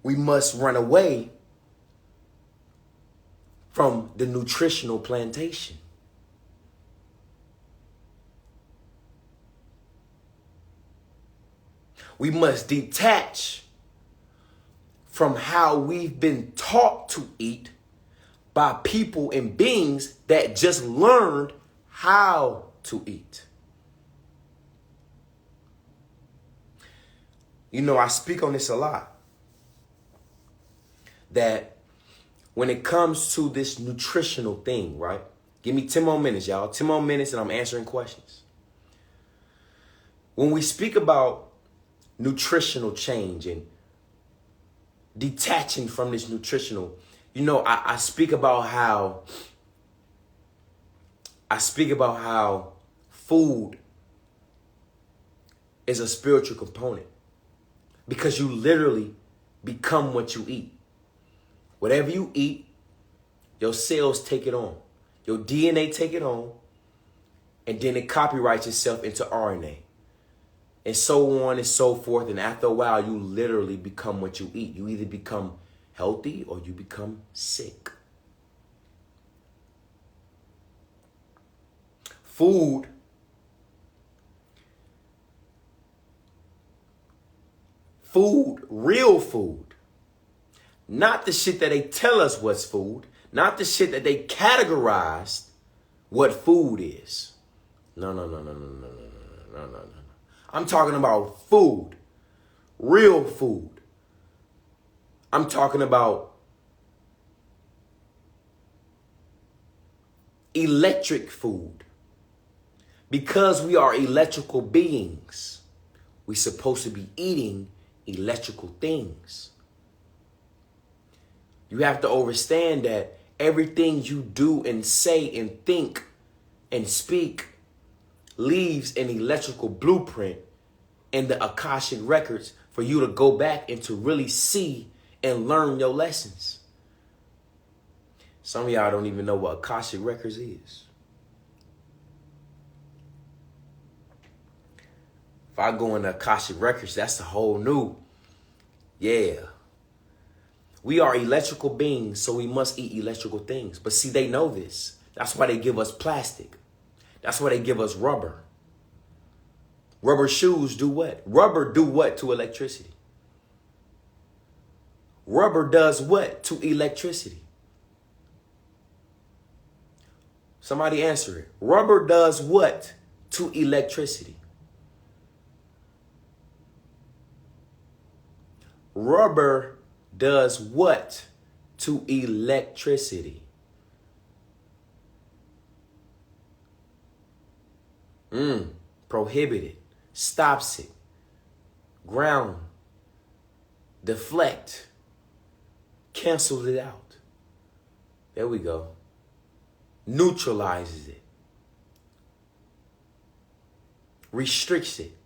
we must run away from the nutritional plantation. We must detach from how we've been taught to eat by people and beings that just learned how to eat. I speak on this a lot. that when it comes to this nutritional thing, right? Give me 10 more minutes, y'all. 10 more minutes and I'm answering questions. When we speak about nutritional change and detaching from this nutritional, I speak about how food is a spiritual component because you literally become what you eat. Whatever you eat, your cells take it on. Your DNA take it on, and then it copyrights itself into RNA. And so on and so forth. And after a while, you literally become what you eat. You either become healthy or you become sick. Food real food, not the shit that they tell us what's food, not the shit that they categorized what food is. No. I'm talking about food, real food. I'm talking about electric food. Because we are electrical beings, we're supposed to be eating electrical things. You have to understand that everything you do and say and think and speak leaves an electrical blueprint in the Akashic records for you to go back and to really see and learn your lessons. Some of y'all don't even know what Akashic records is. If I go into Akashic records, that's the whole new. Yeah. We are electrical beings, so we must eat electrical things. But see, they know this. That's why they give us plastic. That's why they give us rubber. Rubber shoes do what? Rubber do what to electricity? Rubber does what to electricity? Somebody answer it. Rubber does what to electricity? Rubber does what to electricity? Prohibited, stops it, ground, deflect, cancels it out. There we go. Neutralizes it, restricts it,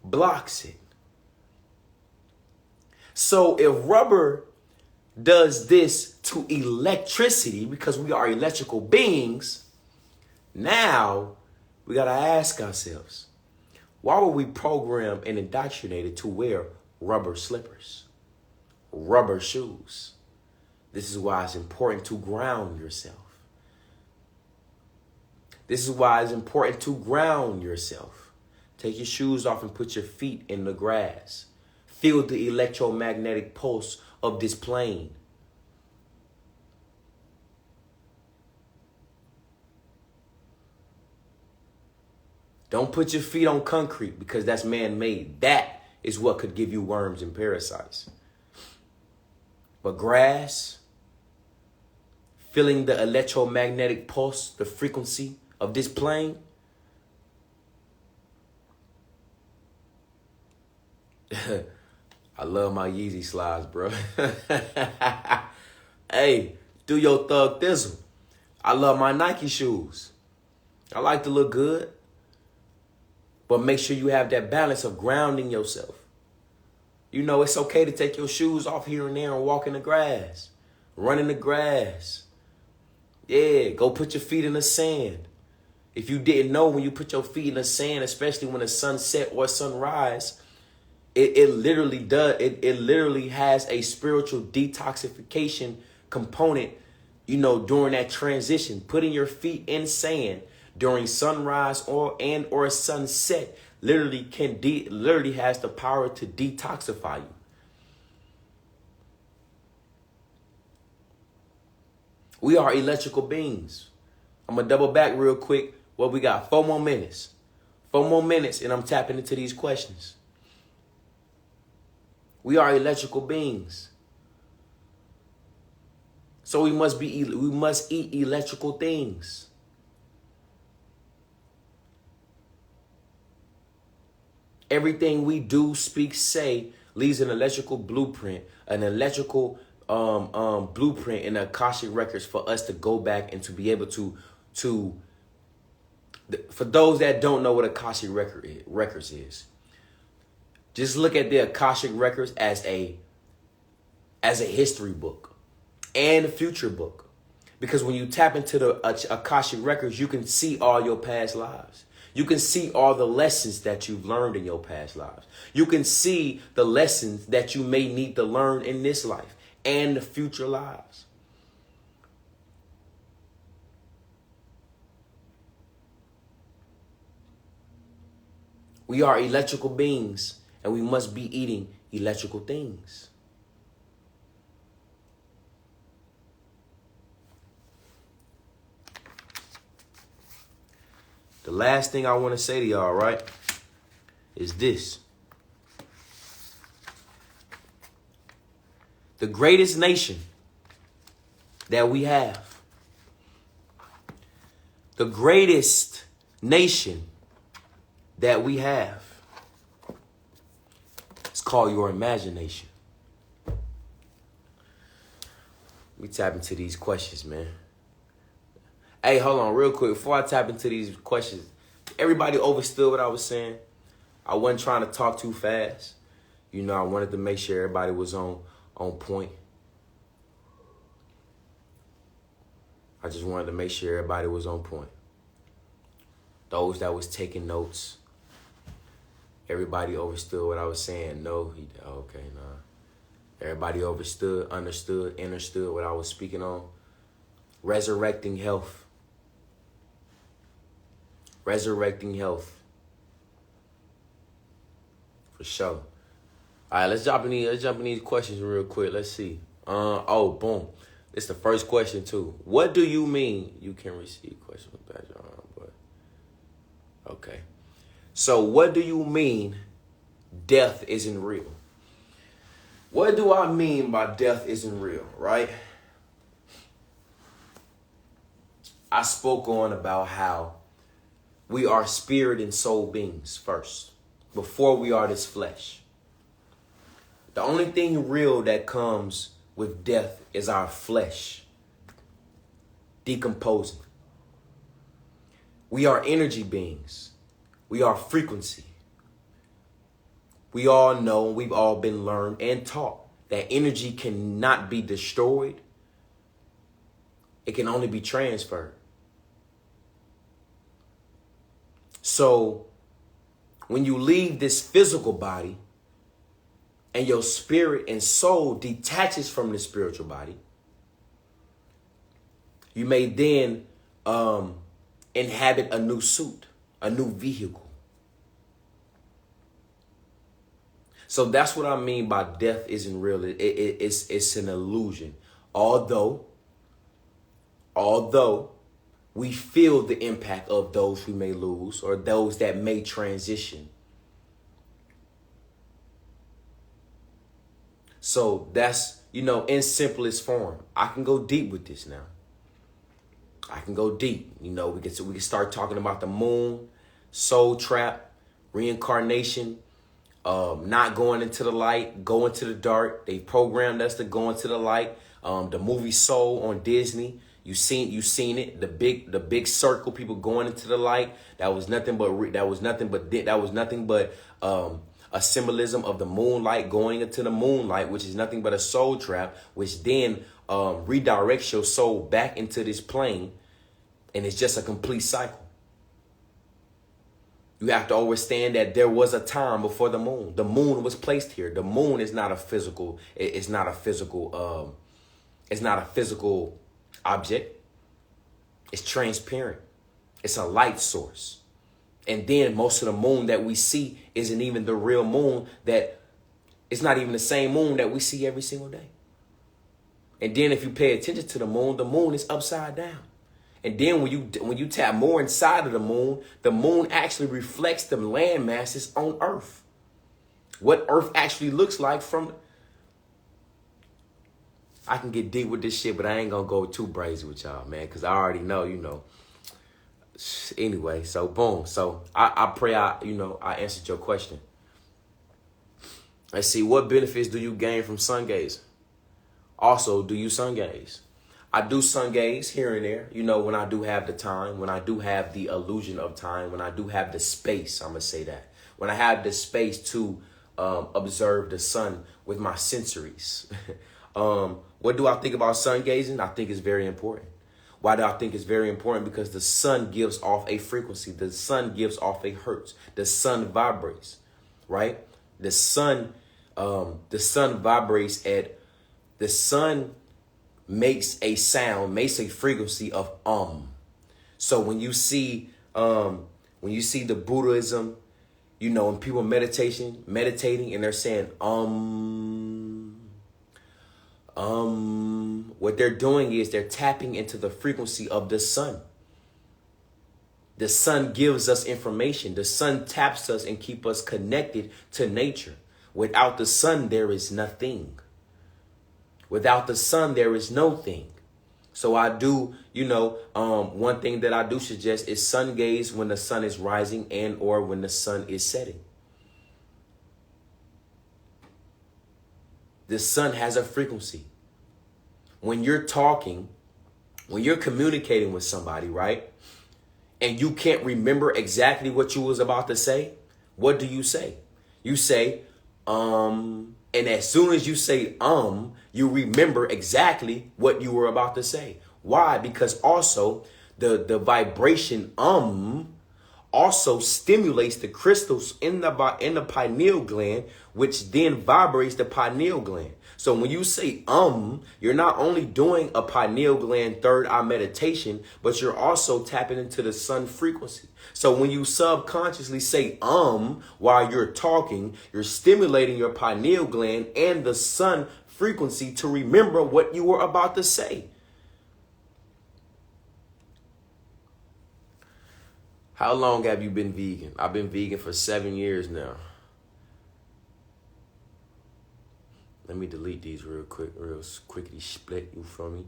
blocks it. So if rubber does this to electricity, because we are electrical beings, now we got to ask ourselves, why were we programmed and indoctrinated to wear rubber slippers, rubber shoes? This is why it's important to ground yourself. This is why it's important to ground yourself. Take your shoes off and put your feet in the grass. Feel the electromagnetic pulse of this plane. Don't put your feet on concrete because that's man-made. That is what could give you worms and parasites. But grass, feeling the electromagnetic pulse, the frequency of this plane, I love my Yeezy slides, bro. Hey, do your thug thizzle. I love my Nike shoes. I like to look good. But make sure you have that balance of grounding yourself. You know, it's okay to take your shoes off here and there and walk in the grass. Run in the grass. Yeah, go put your feet in the sand. If you didn't know, when you put your feet in the sand, especially when the sun set or sunrise, it literally has a spiritual detoxification component, during that transition. Putting your feet in sand during sunrise or sunset literally has the power to detoxify you. We are electrical beings. I'm going to double back real quick. What we got? 4 more minutes. 4 more minutes and I'm tapping into these questions. We are electrical beings. So we must eat electrical things. Everything we do, speak, say leaves an electrical blueprint, an electrical blueprint in the Akashic records for us to go back and to be able to for those that don't know what Akashic records is, just look at the Akashic records as a history book and a future book. Because when you tap into the Akashic records, you can see all your past lives. You can see all the lessons that you've learned in your past lives. You can see the lessons that you may need to learn in this life and the future lives. We are electrical beings, and we must be eating electrical things. The last thing I want to say to y'all, right, is this. The greatest nation that we have, the greatest nation that we have, it's called your imagination. Let me tap into these questions, man. Hey, hold on real quick. Before I tap into these questions, everybody understood what I was saying. I wasn't trying to talk too fast. You know, I wanted to make sure everybody was on point. I just wanted to make sure everybody was on point. Those that was taking notes, everybody understood what I was saying. No, okay, nah. Everybody understood what I was speaking on. Resurrecting health. Resurrecting health. For sure. All right, let's jump in these questions real quick. Let's see. Boom. It's the first question too. What do you mean you can receive questions with that, John? But okay. So what do you mean death isn't real? What do I mean by death isn't real, right? I spoke on about how we are spirit and soul beings first, before we are this flesh. The only thing real that comes with death is our flesh decomposing. We are energy beings. We are frequency. We all know, we've all been learned and taught that energy cannot be destroyed. It can only be transferred. So when you leave this physical body and your spirit and soul detaches from the spiritual body, you may then inhabit a new suit, a new vehicle. So that's what I mean by death isn't real. It's an illusion. Although we feel the impact of those who may lose or those that may transition. So that's, in simplest form. I can go deep with this now. I can go deep. We can start talking about the moon, soul trap, reincarnation, not going into the light, going to the dark. They programmed us to go into the light. The movie Soul on Disney. You seen it. The big circle, people going into the light. That was nothing but a symbolism of the moonlight going into the moonlight, which is nothing but a soul trap, which then redirects your soul back into this plane, and it's just a complete cycle. You have to understand that there was a time before the moon. The moon was placed here. The moon is not a physical. It's not a physical. It's not a physical object. It's transparent. It's a light source. And then most of the moon that we see isn't even the real moon. That it's not even the same moon that we see every single day. And then if you pay attention to the moon is upside down. And then when you tap more inside of the moon actually reflects the land masses on Earth. What Earth actually looks like from. I can get deep with this shit, but I ain't gonna go too brazy with y'all, man, because I already know, Anyway, so boom. So I pray I answered your question. Let's see, what benefits do you gain from sun gazing? Also, do you sun gaze? I do sun gaze here and there, when I do have the time, when I do have the illusion of time, when I do have the space, I'm going to say that. When I have the space to observe the sun with my sensories. What do I think about sun gazing? I think it's very important. Why do I think it's very important? Because the sun gives off a frequency. The sun gives off a hertz. The sun vibrates, right? The sun vibrates the sun makes a sound, makes a frequency of So when you see the Buddhism, and people meditating and they're saying what they're doing is they're tapping into the frequency of the sun. The sun gives us information. The sun taps us and keep us connected to nature. Without the sun, there is nothing. Without the sun, there is no thing. So I do, one thing that I do suggest is sun gaze when the sun is rising and or when the sun is setting. The sun has a frequency. When you're talking, when you're communicating with somebody, right? And you can't remember exactly what you was about to say, what do you say? You say, and as soon as you say, you remember exactly what you were about to say. Why? Because also the vibration, also stimulates the crystals in the pineal gland, which then vibrates the pineal gland. So when you say you're not only doing a pineal gland third eye meditation, but you're also tapping into the sun frequency. So when you subconsciously say while you're talking, you're stimulating your pineal gland and the sun frequency to remember what you were about to say. How long have you been vegan? I've been vegan for 7 years now. Let me delete these real quickly split you from me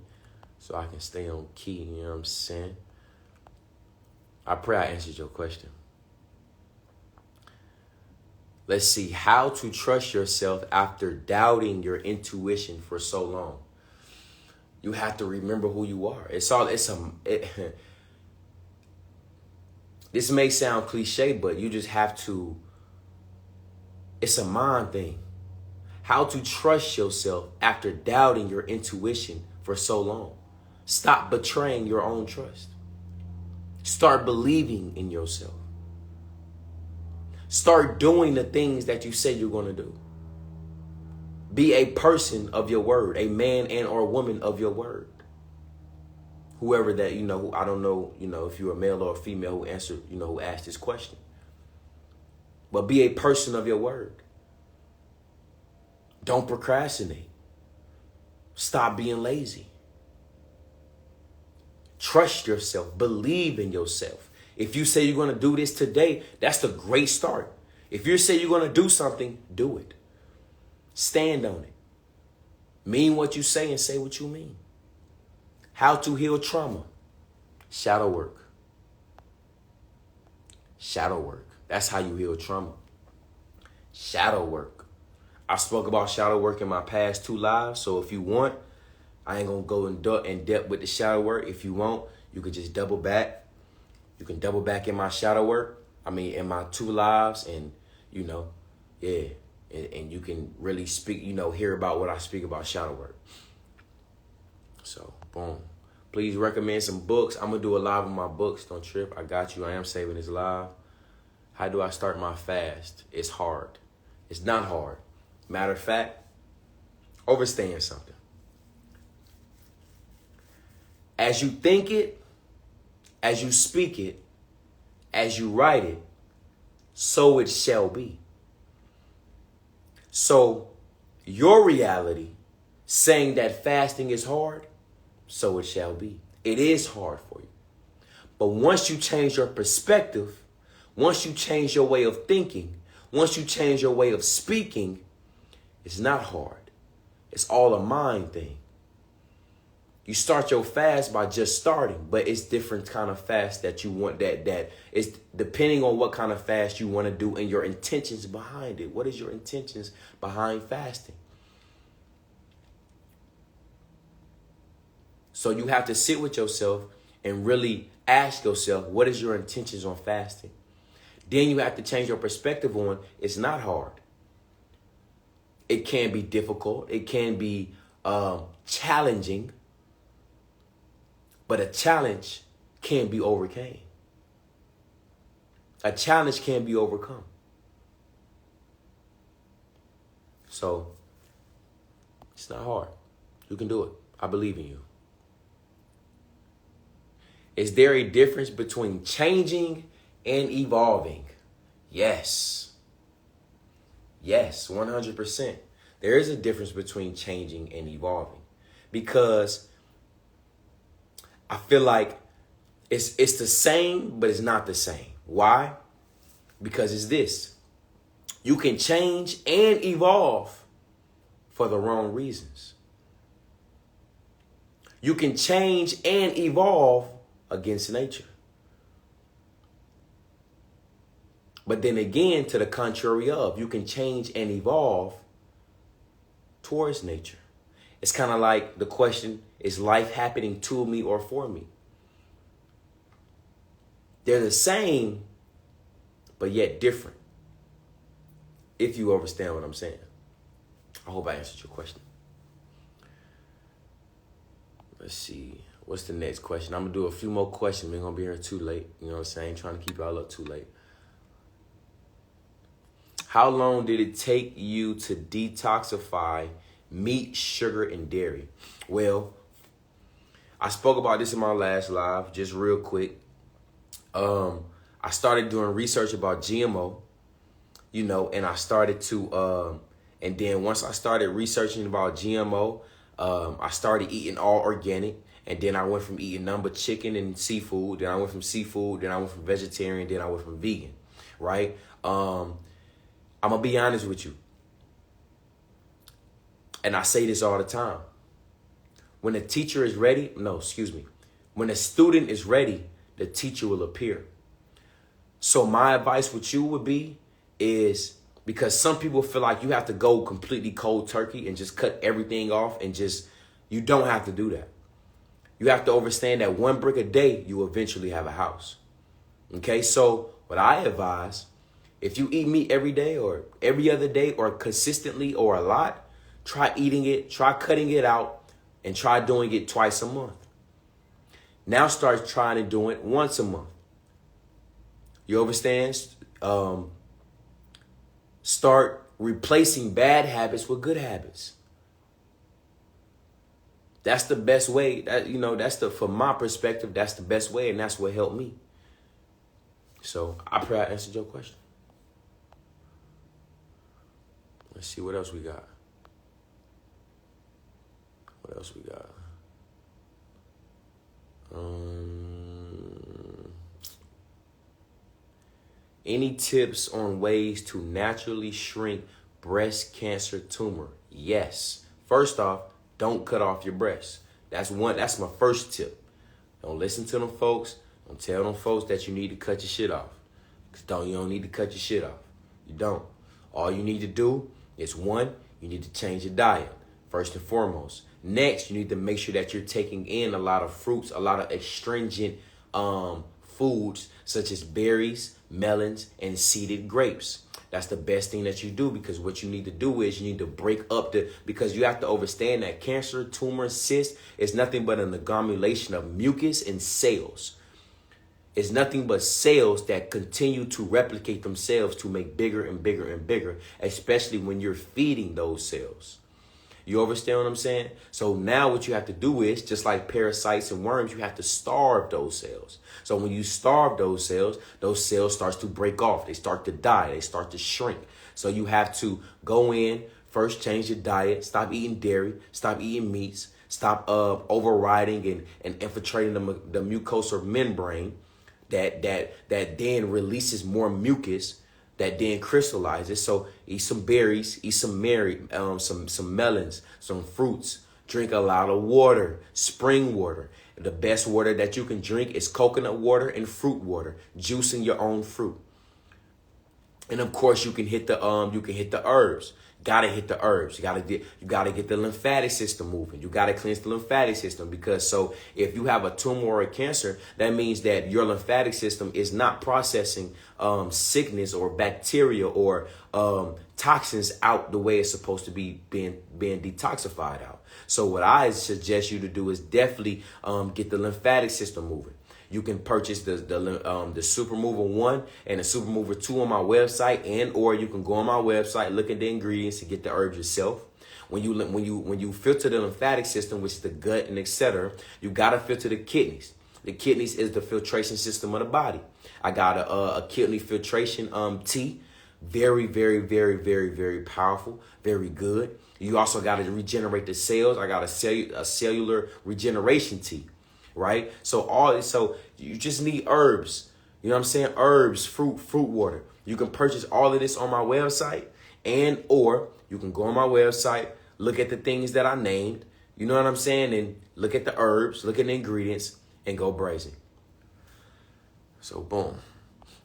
so I can stay on key, you know what I'm saying? I pray I answered your question. Let's see, how to trust yourself after doubting your intuition for so long. You have to remember who you are. This may sound cliche, but you just have to, it's a mind thing. How to trust yourself after doubting your intuition for so long. Stop betraying your own trust. Start believing in yourself. Start doing the things that you say you're going to do. Be a person of your word, a man and or woman of your word. Whoever that, I don't know, if you're a male or a female who answered, who asked this question. But be a person of your word. Don't procrastinate. Stop being lazy. Trust yourself. Believe in yourself. If you say you're going to do this today, that's the great start. If you say you're going to do something, do it. Stand on it. Mean what you say and say what you mean. How to heal trauma. Shadow work. Shadow work. That's how you heal trauma. Shadow work. I spoke about shadow work in my past 2 lives. So if you want, I ain't going to go in depth with the shadow work. If you want, you could just double back. You can double back in my shadow work. In my 2 lives. And, And you can really speak, hear about what I speak about shadow work. So, boom. Please recommend some books. I'm going to do a live on my books. Don't trip. I got you. I am saving this live. How do I start my fast? It's hard. It's not hard. Matter of fact, overstand something. As you think it, as you speak it, as you write it, so it shall be. So your reality saying that fasting is hard, so it shall be. It is hard for you. But once you change your perspective, once you change your way of thinking, once you change your way of speaking, it's not hard. It's all a mind thing. You start your fast by just starting, but it's different kind of fast that you want. That is depending on what kind of fast you want to do and your intentions behind it. What is your intentions behind fasting? So you have to sit with yourself and really ask yourself, what is your intentions on fasting? Then you have to change your perspective on it's not hard. It can be difficult. It can be challenging. But a challenge can be overcome. A challenge can be overcome. So it's not hard. You can do it. I believe in you. Is there a difference between changing and evolving? Yes. Yes, 100%. There is a difference between changing and evolving, because I feel like it's the same, but it's not the same. Why? Because it's this. You can change and evolve for the wrong reasons. You can change and evolve against nature. But then again, to the contrary of, you can change and evolve towards nature. It's kind of like the question, is life happening to me or for me? They're the same, but yet different. If you understand what I'm saying. I hope I answered your question. Let's see. What's the next question? I'm going to do a few more questions. We're going to be here too late. You know what I'm saying? Trying to keep y'all up too late. How long did it take you to detoxify meat, sugar, and dairy? Well, I spoke about this in my last live, just real quick. I started doing research about GMO, you know, and I started to, and then once I started researching about GMO, I started eating all organic. And then I went from eating nothing but chicken and seafood. Then I went from seafood. Then I went from vegetarian. Then I went from vegan, right? I'm going to be honest with you. And I say this all the time. When a teacher is ready, when a student is ready, the teacher will appear. So my advice with you would be is, because some people feel like you have to go completely cold turkey and just cut everything off and just, you don't have to do that. You have to understand that 1 brick a day, you eventually have a house. Okay, so what I advise, if you eat meat every day or every other day or consistently or a lot, try eating it, try cutting it out, and try doing it twice a month. Now start trying to do it once a month. You understand? Start replacing bad habits with good habits. That's the best way. From my perspective, that's the best way, and that's what helped me. So I pray I answered your question. Let's see what else we got. What else we got? Any tips on ways to naturally shrink breast cancer tumor? Yes. First off, don't cut off your breast. That's my first tip. Don't listen to them folks. Don't tell them folks that you need to cut your shit off. You don't need to cut your shit off. You don't. All you need to do is, one, you need to change your diet, first and foremost. Next, you need to make sure that you're taking in a lot of fruits, a lot of astringent foods, such as berries, melons, and seeded grapes. That's the best thing that you do, because what you need to do is you need to break up because you have to understand that cancer, tumor, cyst is nothing but an accumulation of mucus and cells. It's nothing but cells that continue to replicate themselves to make bigger and bigger and bigger, especially when you're feeding those cells. You understand what I'm saying? So now what you have to do is, just like parasites and worms, you have to starve those cells. So when you starve those cells start to break off. They start to die. They start to shrink. So you have to go in, first change your diet, stop eating dairy, stop eating meats, stop overriding and infiltrating the mucosal membrane that then releases more mucus that then crystallizes. So eat some berries, eat some melons, some fruits. Drink a lot of water, spring water. The best water that you can drink is coconut water and fruit water, juicing your own fruit. And of course, you can hit the herbs. Gotta hit the herbs. You gotta get the lymphatic system moving. You gotta cleanse the lymphatic system, because so if you have a tumor or a cancer, that means that your lymphatic system is not processing sickness or bacteria or toxins out the way it's supposed to be being detoxified out. So what I suggest you to do is definitely get the lymphatic system moving. You can purchase the Super Mover 1 and the Super Mover 2 on my website, and or you can go on my website, look at the ingredients, and get the herbs yourself. When you filter the lymphatic system, which is the gut and etc., you gotta filter the kidneys. The kidneys is the filtration system of the body. I got a kidney filtration tea, very, very, very, very, very powerful, very good. You also got to regenerate the cells. I got a cellular regeneration tea. Right? So you just need herbs. You know what I'm saying? Herbs, fruit water. You can purchase all of this on my website, and or you can go on my website, look at the things that I named, you know what I'm saying? And look at the herbs, look at the ingredients, and go brazen. So boom.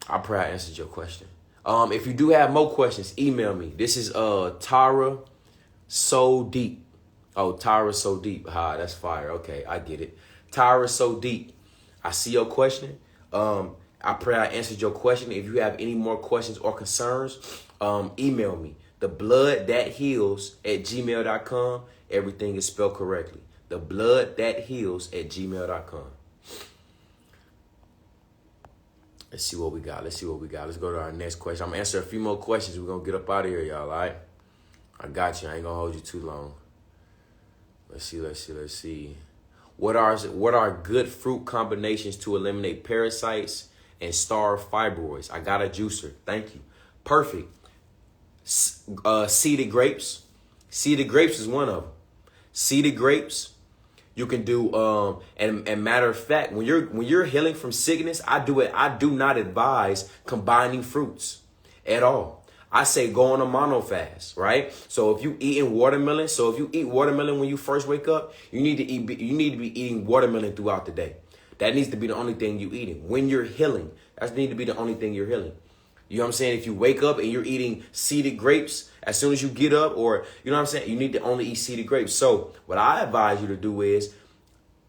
I pray I answered your question. If you do have more questions, email me. This is Tara So Deep. Oh, Tara So Deep. That's fire. Okay, I get it. Tyra So Deep. I see your question. I pray I answered your question. If you have any more questions or concerns, email me. thebloodthatheals@gmail.com. Everything is spelled correctly. thebloodthatheals@gmail.com. Let's see what we got. Let's go to our next question. I'm going to answer a few more questions. We're going to get up out of here, y'all, all right? I got you. I ain't going to hold you too long. Let's see. What are good fruit combinations to eliminate parasites and starve fibroids? I got a juicer. Thank you. Perfect. Seeded grapes. Seeded grapes is one of them. Seeded grapes. You can do and matter of fact, when you're healing from sickness, I do not advise combining fruits at all. I say go on a mono fast, right? So if you eat watermelon when you first wake up, you need to be eating watermelon throughout the day. That needs to be the only thing you eating. When you're healing, that needs to be the only thing you're healing. You know what I'm saying? If you wake up and you're eating seeded grapes as soon as you get up, or you know what I'm saying, you need to only eat seeded grapes. So what I advise you to do is,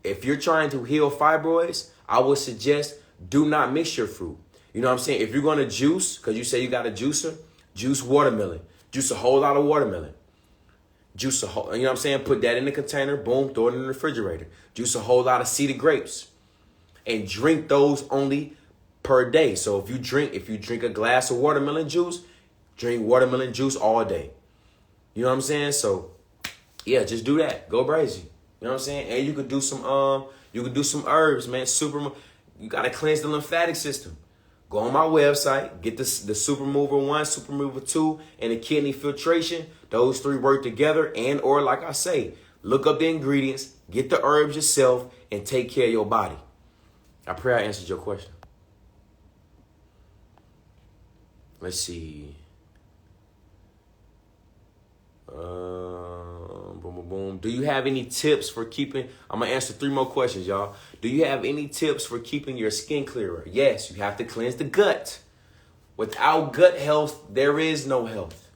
if you're trying to heal fibroids, I would suggest do not mix your fruit. You know what I'm saying? If you're going to juice, because you say you got a juicer, juice watermelon. Juice a whole lot of watermelon. You know what I'm saying? Put that in the container, boom, throw it in the refrigerator. Juice a whole lot of seeded grapes. And drink those only per day. So if you drink a glass of watermelon juice, drink watermelon juice all day. You know what I'm saying? So yeah, just do that. Go crazy. You know what I'm saying? And you could do some herbs, man. You gotta cleanse the lymphatic system. Go on my website, get the Super Mover 1, Super Mover 2, and the kidney filtration. Those three work together, and or like I say, look up the ingredients, get the herbs yourself, and take care of your body. I pray I answered your question. Let's see. Boom. Do you have any tips for keeping... I'm going to answer 3 more questions, y'all. Do you have any tips for keeping your skin clearer? Yes, you have to cleanse the gut. Without gut health, there is no health.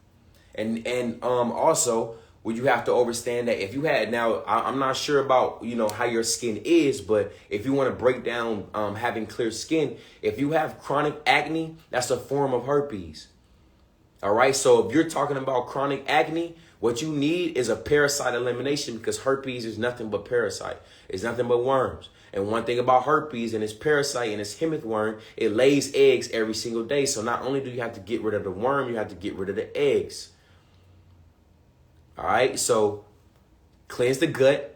And also, well, you have to understand that if you had... Now, I'm not sure about, how your skin is, but if you want to break down having clear skin, if you have chronic acne, that's a form of herpes. All right, so if you're talking about chronic acne, what you need is a parasite elimination, because herpes is nothing but parasite. It's nothing but worms. And one thing about herpes and its parasite and its hemith worm, it lays eggs every single day. So not only do you have to get rid of the worm, you have to get rid of the eggs. All right, so cleanse the gut,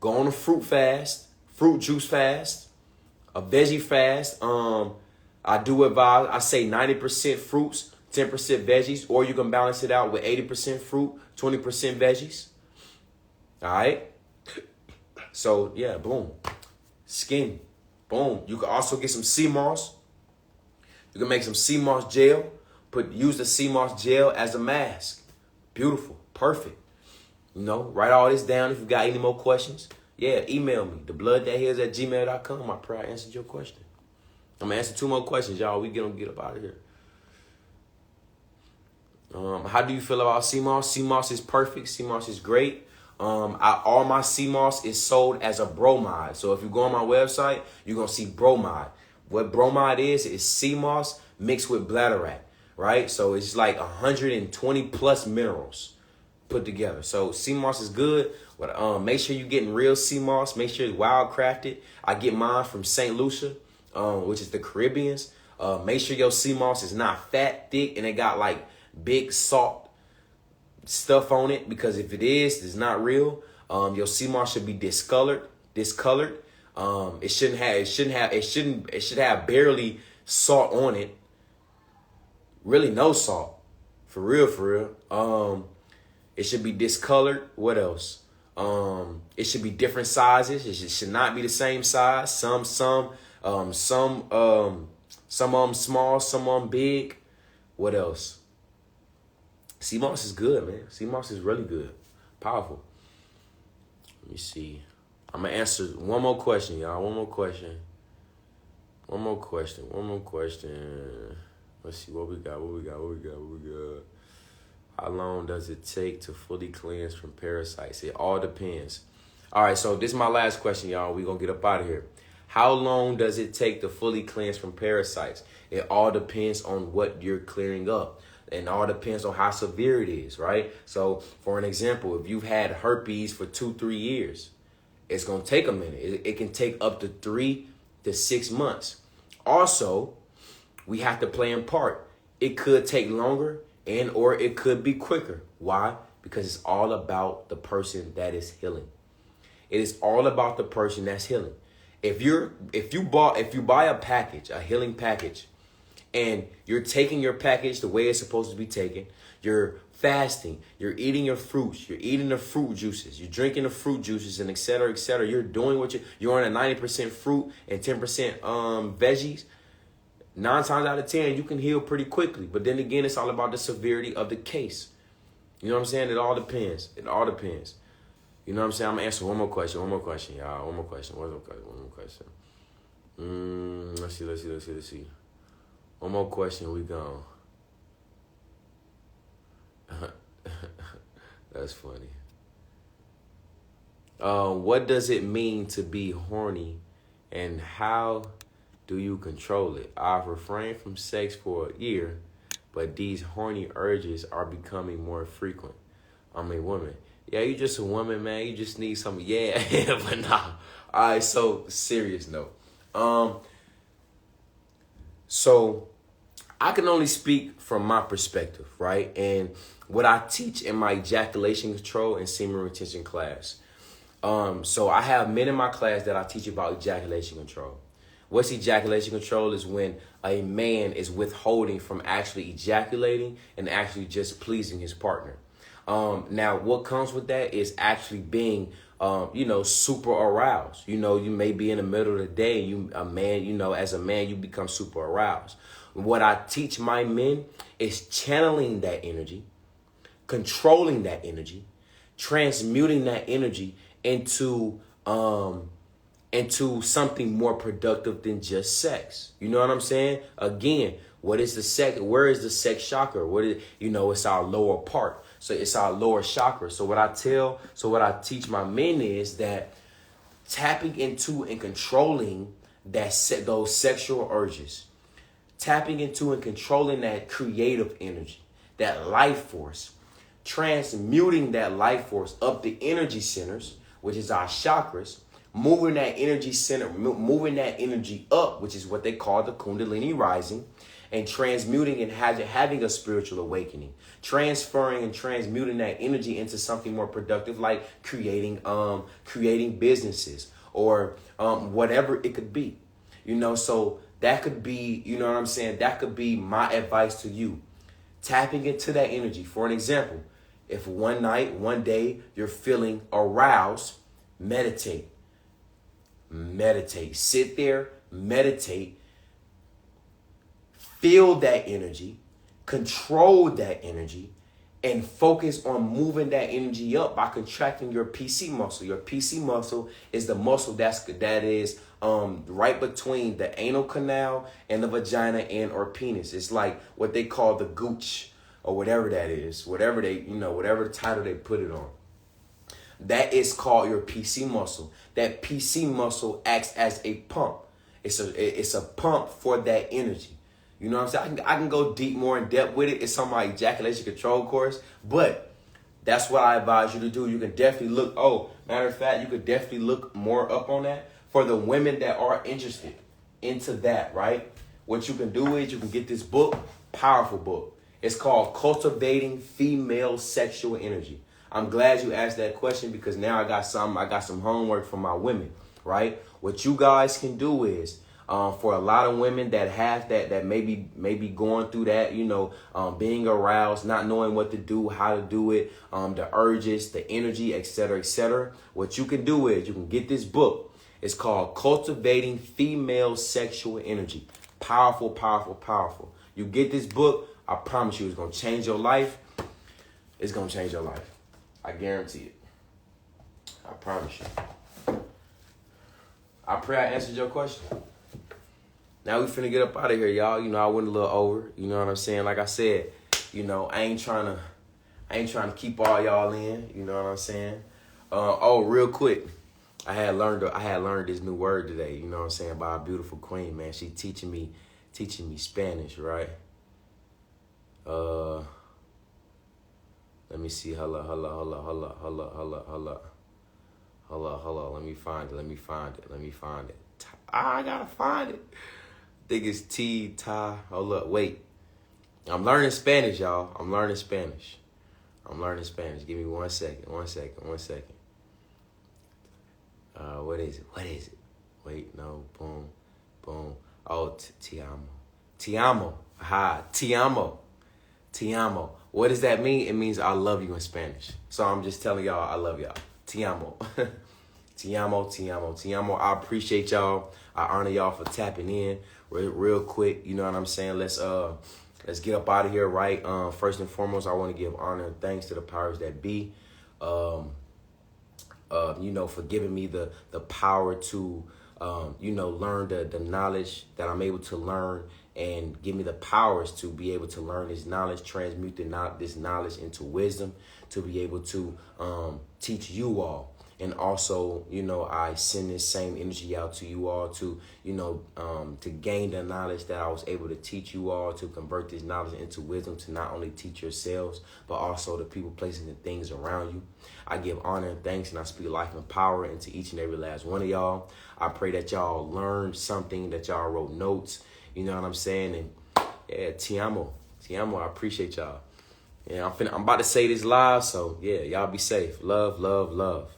go on a fruit fast, fruit juice fast, a veggie fast. I do advise, I say 90% fruits, 10% veggies, or you can balance it out with 80% fruit, 20% veggies. All right. So yeah, boom. Skin, boom. You can also get some sea moss. You can make some sea moss gel. Use the sea moss gel as a mask. Beautiful, perfect. Write all this down. If you got any more questions, email me, thebloodthatheals@gmail.com. I pray I answered your question. I'm gonna answer 2 more questions, y'all. We get up out of here. How do you feel about sea moss? Sea moss is perfect. Sea moss is great. All my sea moss is sold as a bromide. So if you go on my website, you're gonna see bromide. What bromide is sea moss mixed with bladderwrack, right? So it's like 120 plus minerals put together. So sea moss is good, but make sure you're getting real sea moss. Make sure it's wild crafted. I get mine from St. Lucia, which is the Caribbeans. Make sure your sea moss is not fat, thick, and it got like big salt stuff on it, because if it is, it's not real. Your sea moss should be discolored. It should have barely salt on it. Really no salt. For real. It should be discolored. What else? It should be different sizes. It should not be the same size. Some of them small, some of them big. What else? Sea moss is good, man. Sea moss is really good. Powerful. Let me see. I'm going to answer one more question, y'all. One more question. Let's see what we got. How long does it take to fully cleanse from parasites? It all depends. All right, so this is my last question, y'all. We're going to get up out of here. How long does it take to fully cleanse from parasites? It all depends on what you're clearing up. And all depends on how severe it is, right? So, for an example, if you've had herpes for 2-3 years, it's going to take a minute. It can take up to 3 to 6 months. Also, we have to play in part. It could take longer or it could be quicker. Why? Because it's all about the person that is healing. It is all about the person that's healing. If you buy a package, a healing package, and you're taking your package the way it's supposed to be taken, you're fasting, you're eating your fruits, you're eating the fruit juices, you're drinking the fruit juices, and et cetera, you're doing what you're on a 90% fruit and 10% veggies, 9 times out of 10, you can heal pretty quickly. But then again, it's all about the severity of the case. You know what I'm saying? It all depends. You know what I'm saying? I'm going to answer one more question, y'all. One more question. Let's see. One more question, we gone. That's funny. What does it mean to be horny, and how do you control it? I've refrained from sex for a year, but these horny urges are becoming more frequent. I'm a woman. Yeah, you just a woman, man. You just need some. Yeah, but nah. All right, so serious note. So I can only speak from my perspective, right? And what I teach in my ejaculation control and semen retention class. So I have men in my class that I teach about ejaculation control. What's ejaculation control is when a man is withholding from actually ejaculating and actually just pleasing his partner. Now, what comes with that is actually being, super aroused. You may be in the middle of the day, as a man, you become super aroused. What I teach my men is channeling that energy, controlling that energy, transmuting that energy into something more productive than just sex. You know what I'm saying? Again, what is the sex? Where is the sex chakra? It's our lower part. So it's our lower chakra. So what I teach my men is that tapping into and controlling those sexual urges, tapping into and controlling that creative energy, that life force, transmuting that life force up the energy centers, which is our chakras, moving that energy center, moving that energy up, which is what they call the Kundalini rising, and transmuting and having a spiritual awakening, transferring and transmuting that energy into something more productive, like creating businesses or whatever it could be, so that could be, that could be my advice to you, tapping into that energy. For an example, if one day you're feeling aroused, meditate, sit there, meditate, feel that energy, control that energy, and focus on moving that energy up by contracting your PC muscle. Your PC muscle is the muscle that is right between the anal canal and the vagina and or penis. It's like what they call the gooch or whatever that is, whatever whatever title they put it on. That is called your PC muscle. That PC muscle acts as a pump. It's a pump for that energy. You know what I'm saying? I can go more in depth with it. It's on my ejaculation control course, but that's what I advise you to do. You can definitely look. Oh, matter of fact, you could definitely look more up on that for the women that are interested into that, right? What you can do is you can get this book, powerful book. It's called Cultivating Female Sexual Energy. I'm glad you asked that question because now I got some homework for my women, right? What you guys can do is, for a lot of women that have that maybe going through that, being aroused, not knowing what to do, how to do it, the urges, the energy, etc., etc. What you can do is you can get this book. It's called Cultivating Female Sexual Energy. Powerful, powerful, powerful. You get this book, I promise you it's going to change your life. It's going to change your life. I guarantee it. I promise you. I pray I answered your question. Now we finna get up out of here, y'all. I went a little over. You know what I'm saying? Like I said, I ain't trying to keep all y'all in. You know what I'm saying? Real quick, I had learned this new word today. You know what I'm saying? By a beautiful queen, man. She teaching me Spanish, right? Let me see. Hold up. Let me find it. I gotta find it. I think it's Ta. Hold up, wait. I'm learning Spanish, y'all. I'm learning Spanish. Give me 1 second. What is it? Wait, no. Boom. Oh, te amo. Aha, te amo. What does that mean? It means I love you in Spanish. So I'm just telling y'all I love y'all. Te amo. Te amo. I appreciate y'all. I honor y'all for tapping in real quick. You know what I'm saying? Let's get up out of here, right? First and foremost, I want to give honor and thanks to the powers that be. For giving me the power to learn the knowledge that I'm able to learn, and give me the powers to be able to learn this knowledge, transmute this knowledge into wisdom, to be able to teach you all. And also, I send this same energy out to you all to gain the knowledge that I was able to teach you all, to convert this knowledge into wisdom, to not only teach yourselves, but also the people, places, and things around you. I give honor and thanks, and I speak life and power into each and every last one of y'all. I pray that y'all learned something, that y'all wrote notes. You know what I'm saying? And yeah, te amo. I appreciate y'all. Yeah, I'm about to say this live, so yeah, y'all be safe. Love.